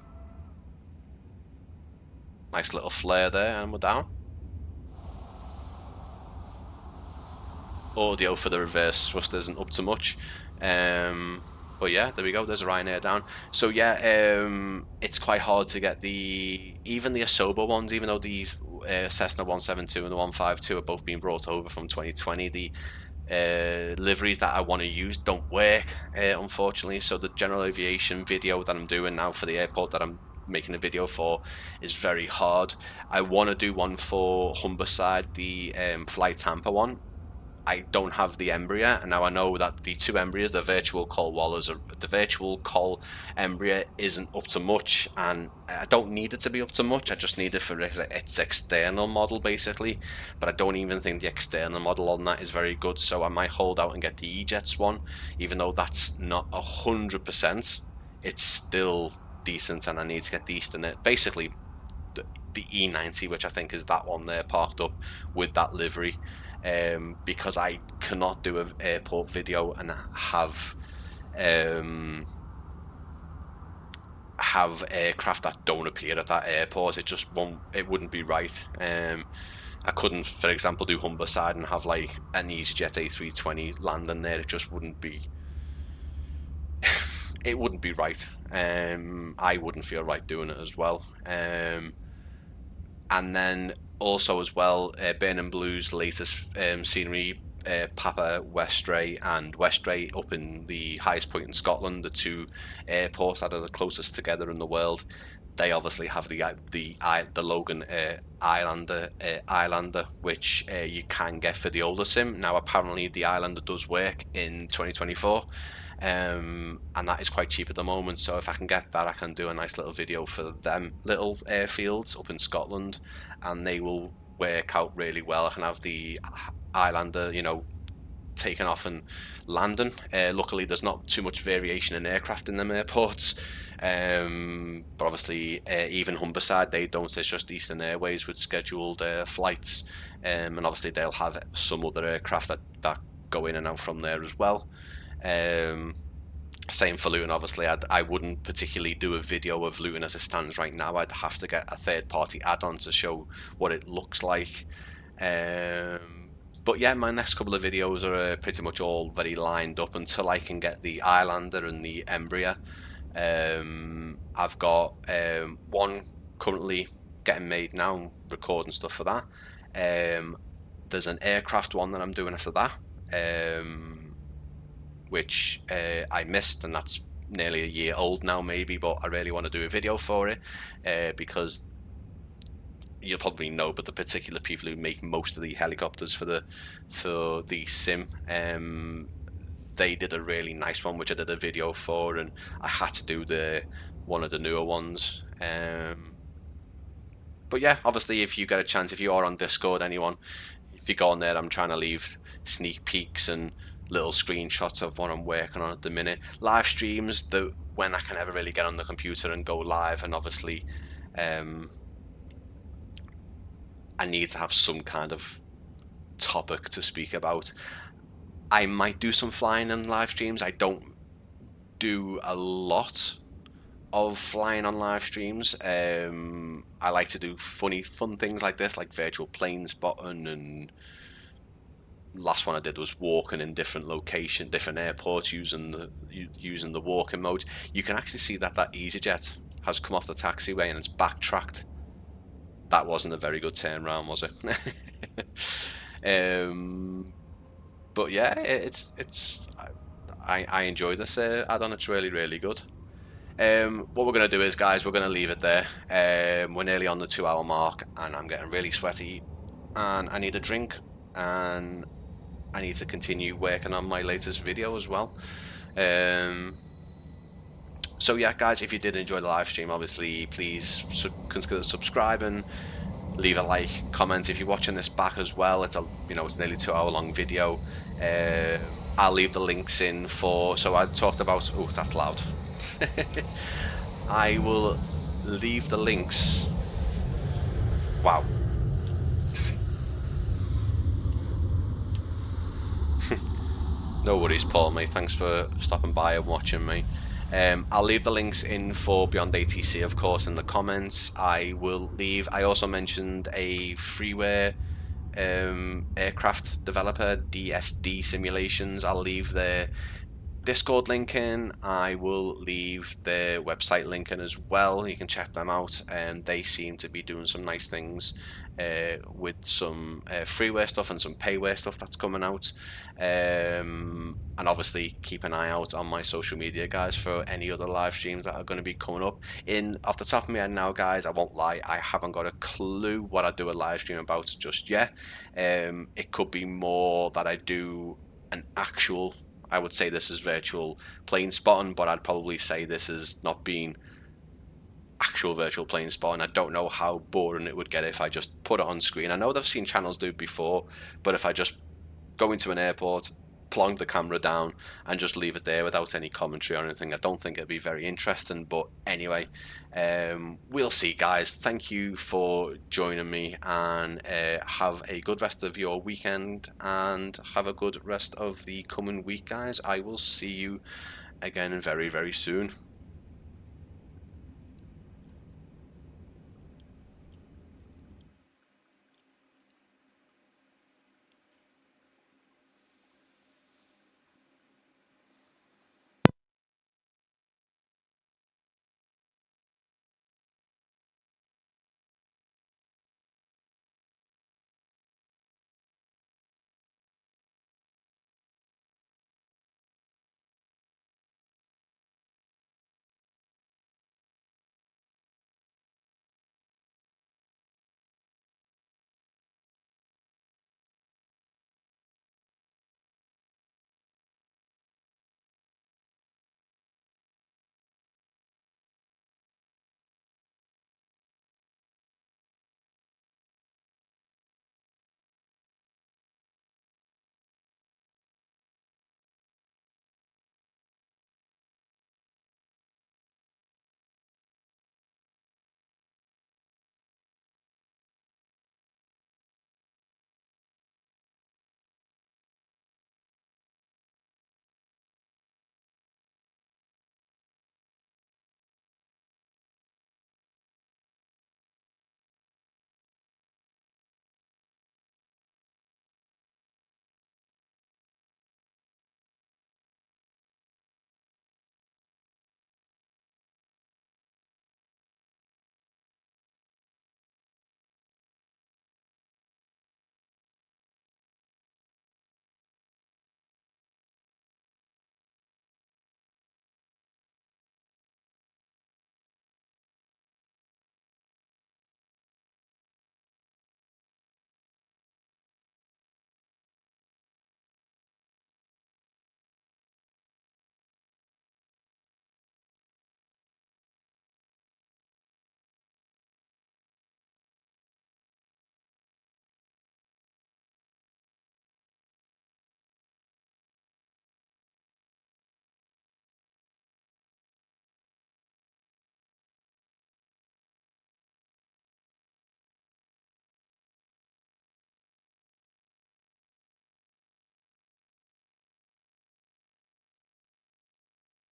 B: Nice little flare there, and we're down. Audio for the reverse thrust isn't up to much, but yeah, there we go. There's a Ryanair down. So yeah, it's quite hard to get even the Asobo ones, even though the Cessna 172 and the 152 are both being brought over from 2020. The liveries that I want to use don't work, unfortunately. So the general aviation video that I'm doing now for the airport that making a video for is very hard. I want to do one for Humberside, the Flight Tampa one. I don't have the Embraer, and now I know that the two Embraers, the virtual col Wallers, the virtual col Embraer isn't up to much, and I don't need it to be up to much. I just need it for its external model, basically. But I don't even think the external model on that is very good, so I might hold out and get the E-Jets one, even though that's not 100%. It's still decent, and I need to get the Eastern Air, basically the E90, which I think is that one there parked up with that livery. Because I cannot do an airport video and have aircraft that don't appear at that airport. It just wouldn't be right. I couldn't, for example, do Humberside and have like an EasyJet A320 landing there. It just wouldn't be. It wouldn't be right. I wouldn't feel right doing it as well. And then also as well, Burning Blue's latest scenery, Papa Westray and Westray up in the highest point in Scotland, the two airports that are the closest together in the world. They obviously have the Logan Islander, which you can get for the older sim. Now apparently the Islander does work in 2024. And that is quite cheap at the moment, so if I can get that, I can do a nice little video for them little airfields up in Scotland, and they will work out really well. I can have the Islander, you know, taking off and landing. Luckily there's not too much variation in aircraft in them airports, but obviously even Humberside, they don't. It's just Eastern Airways with scheduled flights, and obviously they'll have some other aircraft that go in and out from there as well. Same for Luton. Obviously I wouldn't particularly do a video of Luton as it stands right now. I'd have to get a third-party add-on to show what it looks like. But yeah, my next couple of videos are pretty much all very lined up until I can get the Islander and the Embraer. I've got one currently getting made now, recording stuff for that. There's an aircraft one that I'm doing after that, which I missed, and that's nearly a year old now maybe, but I really want to do a video for it, because you'll probably know, but the particular people who make most of the helicopters for the sim, they did a really nice one, which I did a video for, and I had to do one of the newer ones. But yeah, obviously, if you get a chance, if you are on Discord, anyone, if you go on there, I'm trying to leave sneak peeks and little screenshots of what I'm working on at the minute. Live streams, when I can ever really get on the computer and go live, and obviously I need to have some kind of topic to speak about. I might do some flying in live streams. I don't do a lot of flying on live streams. I like to do fun things like this, like virtual plane spotting, and last one I did was walking in different locations, different airports, using the walking mode. You can actually see that EasyJet has come off the taxiway and it's backtracked. That wasn't a very good turn round, was it? But yeah, I enjoy this add-on. It's really good. What we're going to do is, guys, we're going to leave it there. We're nearly on the 2-hour mark, and I'm getting really sweaty, and I need a drink, and I need to continue working on my latest video as well. So yeah, guys, if you did enjoy the live stream, obviously please consider subscribing, leave a like, comment if you're watching this back as well. It's it's nearly 2-hour long video. I'll leave the links in for, so I talked about, oh, that's loud. I will leave the links. Wow. No worries, Paul, mate. Thanks for stopping by and watching me. I'll leave the links in for Beyond ATC, of course, in the comments. I also mentioned a freeware aircraft developer, DSD Simulations. I'll leave their Discord link in. I will leave their website link in as well. You can check them out, and they seem to be doing some nice things with some freeware stuff and some payware stuff that's coming out. And obviously keep an eye out on my social media, guys, for any other live streams that are going to be coming up. Off the top of my head now, guys, I won't lie, I haven't got a clue what I do a live stream about just yet. It could be more that I do an actual, I would say this is virtual plane spotting, but I'd probably say this is not being actual virtual plane spotting. I don't know how boring it would get if I just put it on screen. I know I've seen channels do it before, but if I just go into an airport, plonk the camera down and just leave it there without any commentary or anything, I don't think it'd be very interesting. But anyway, we'll see, guys. Thank you for joining me, and have a good rest of your weekend, and have a good rest of the coming week, guys. I will see you again very soon.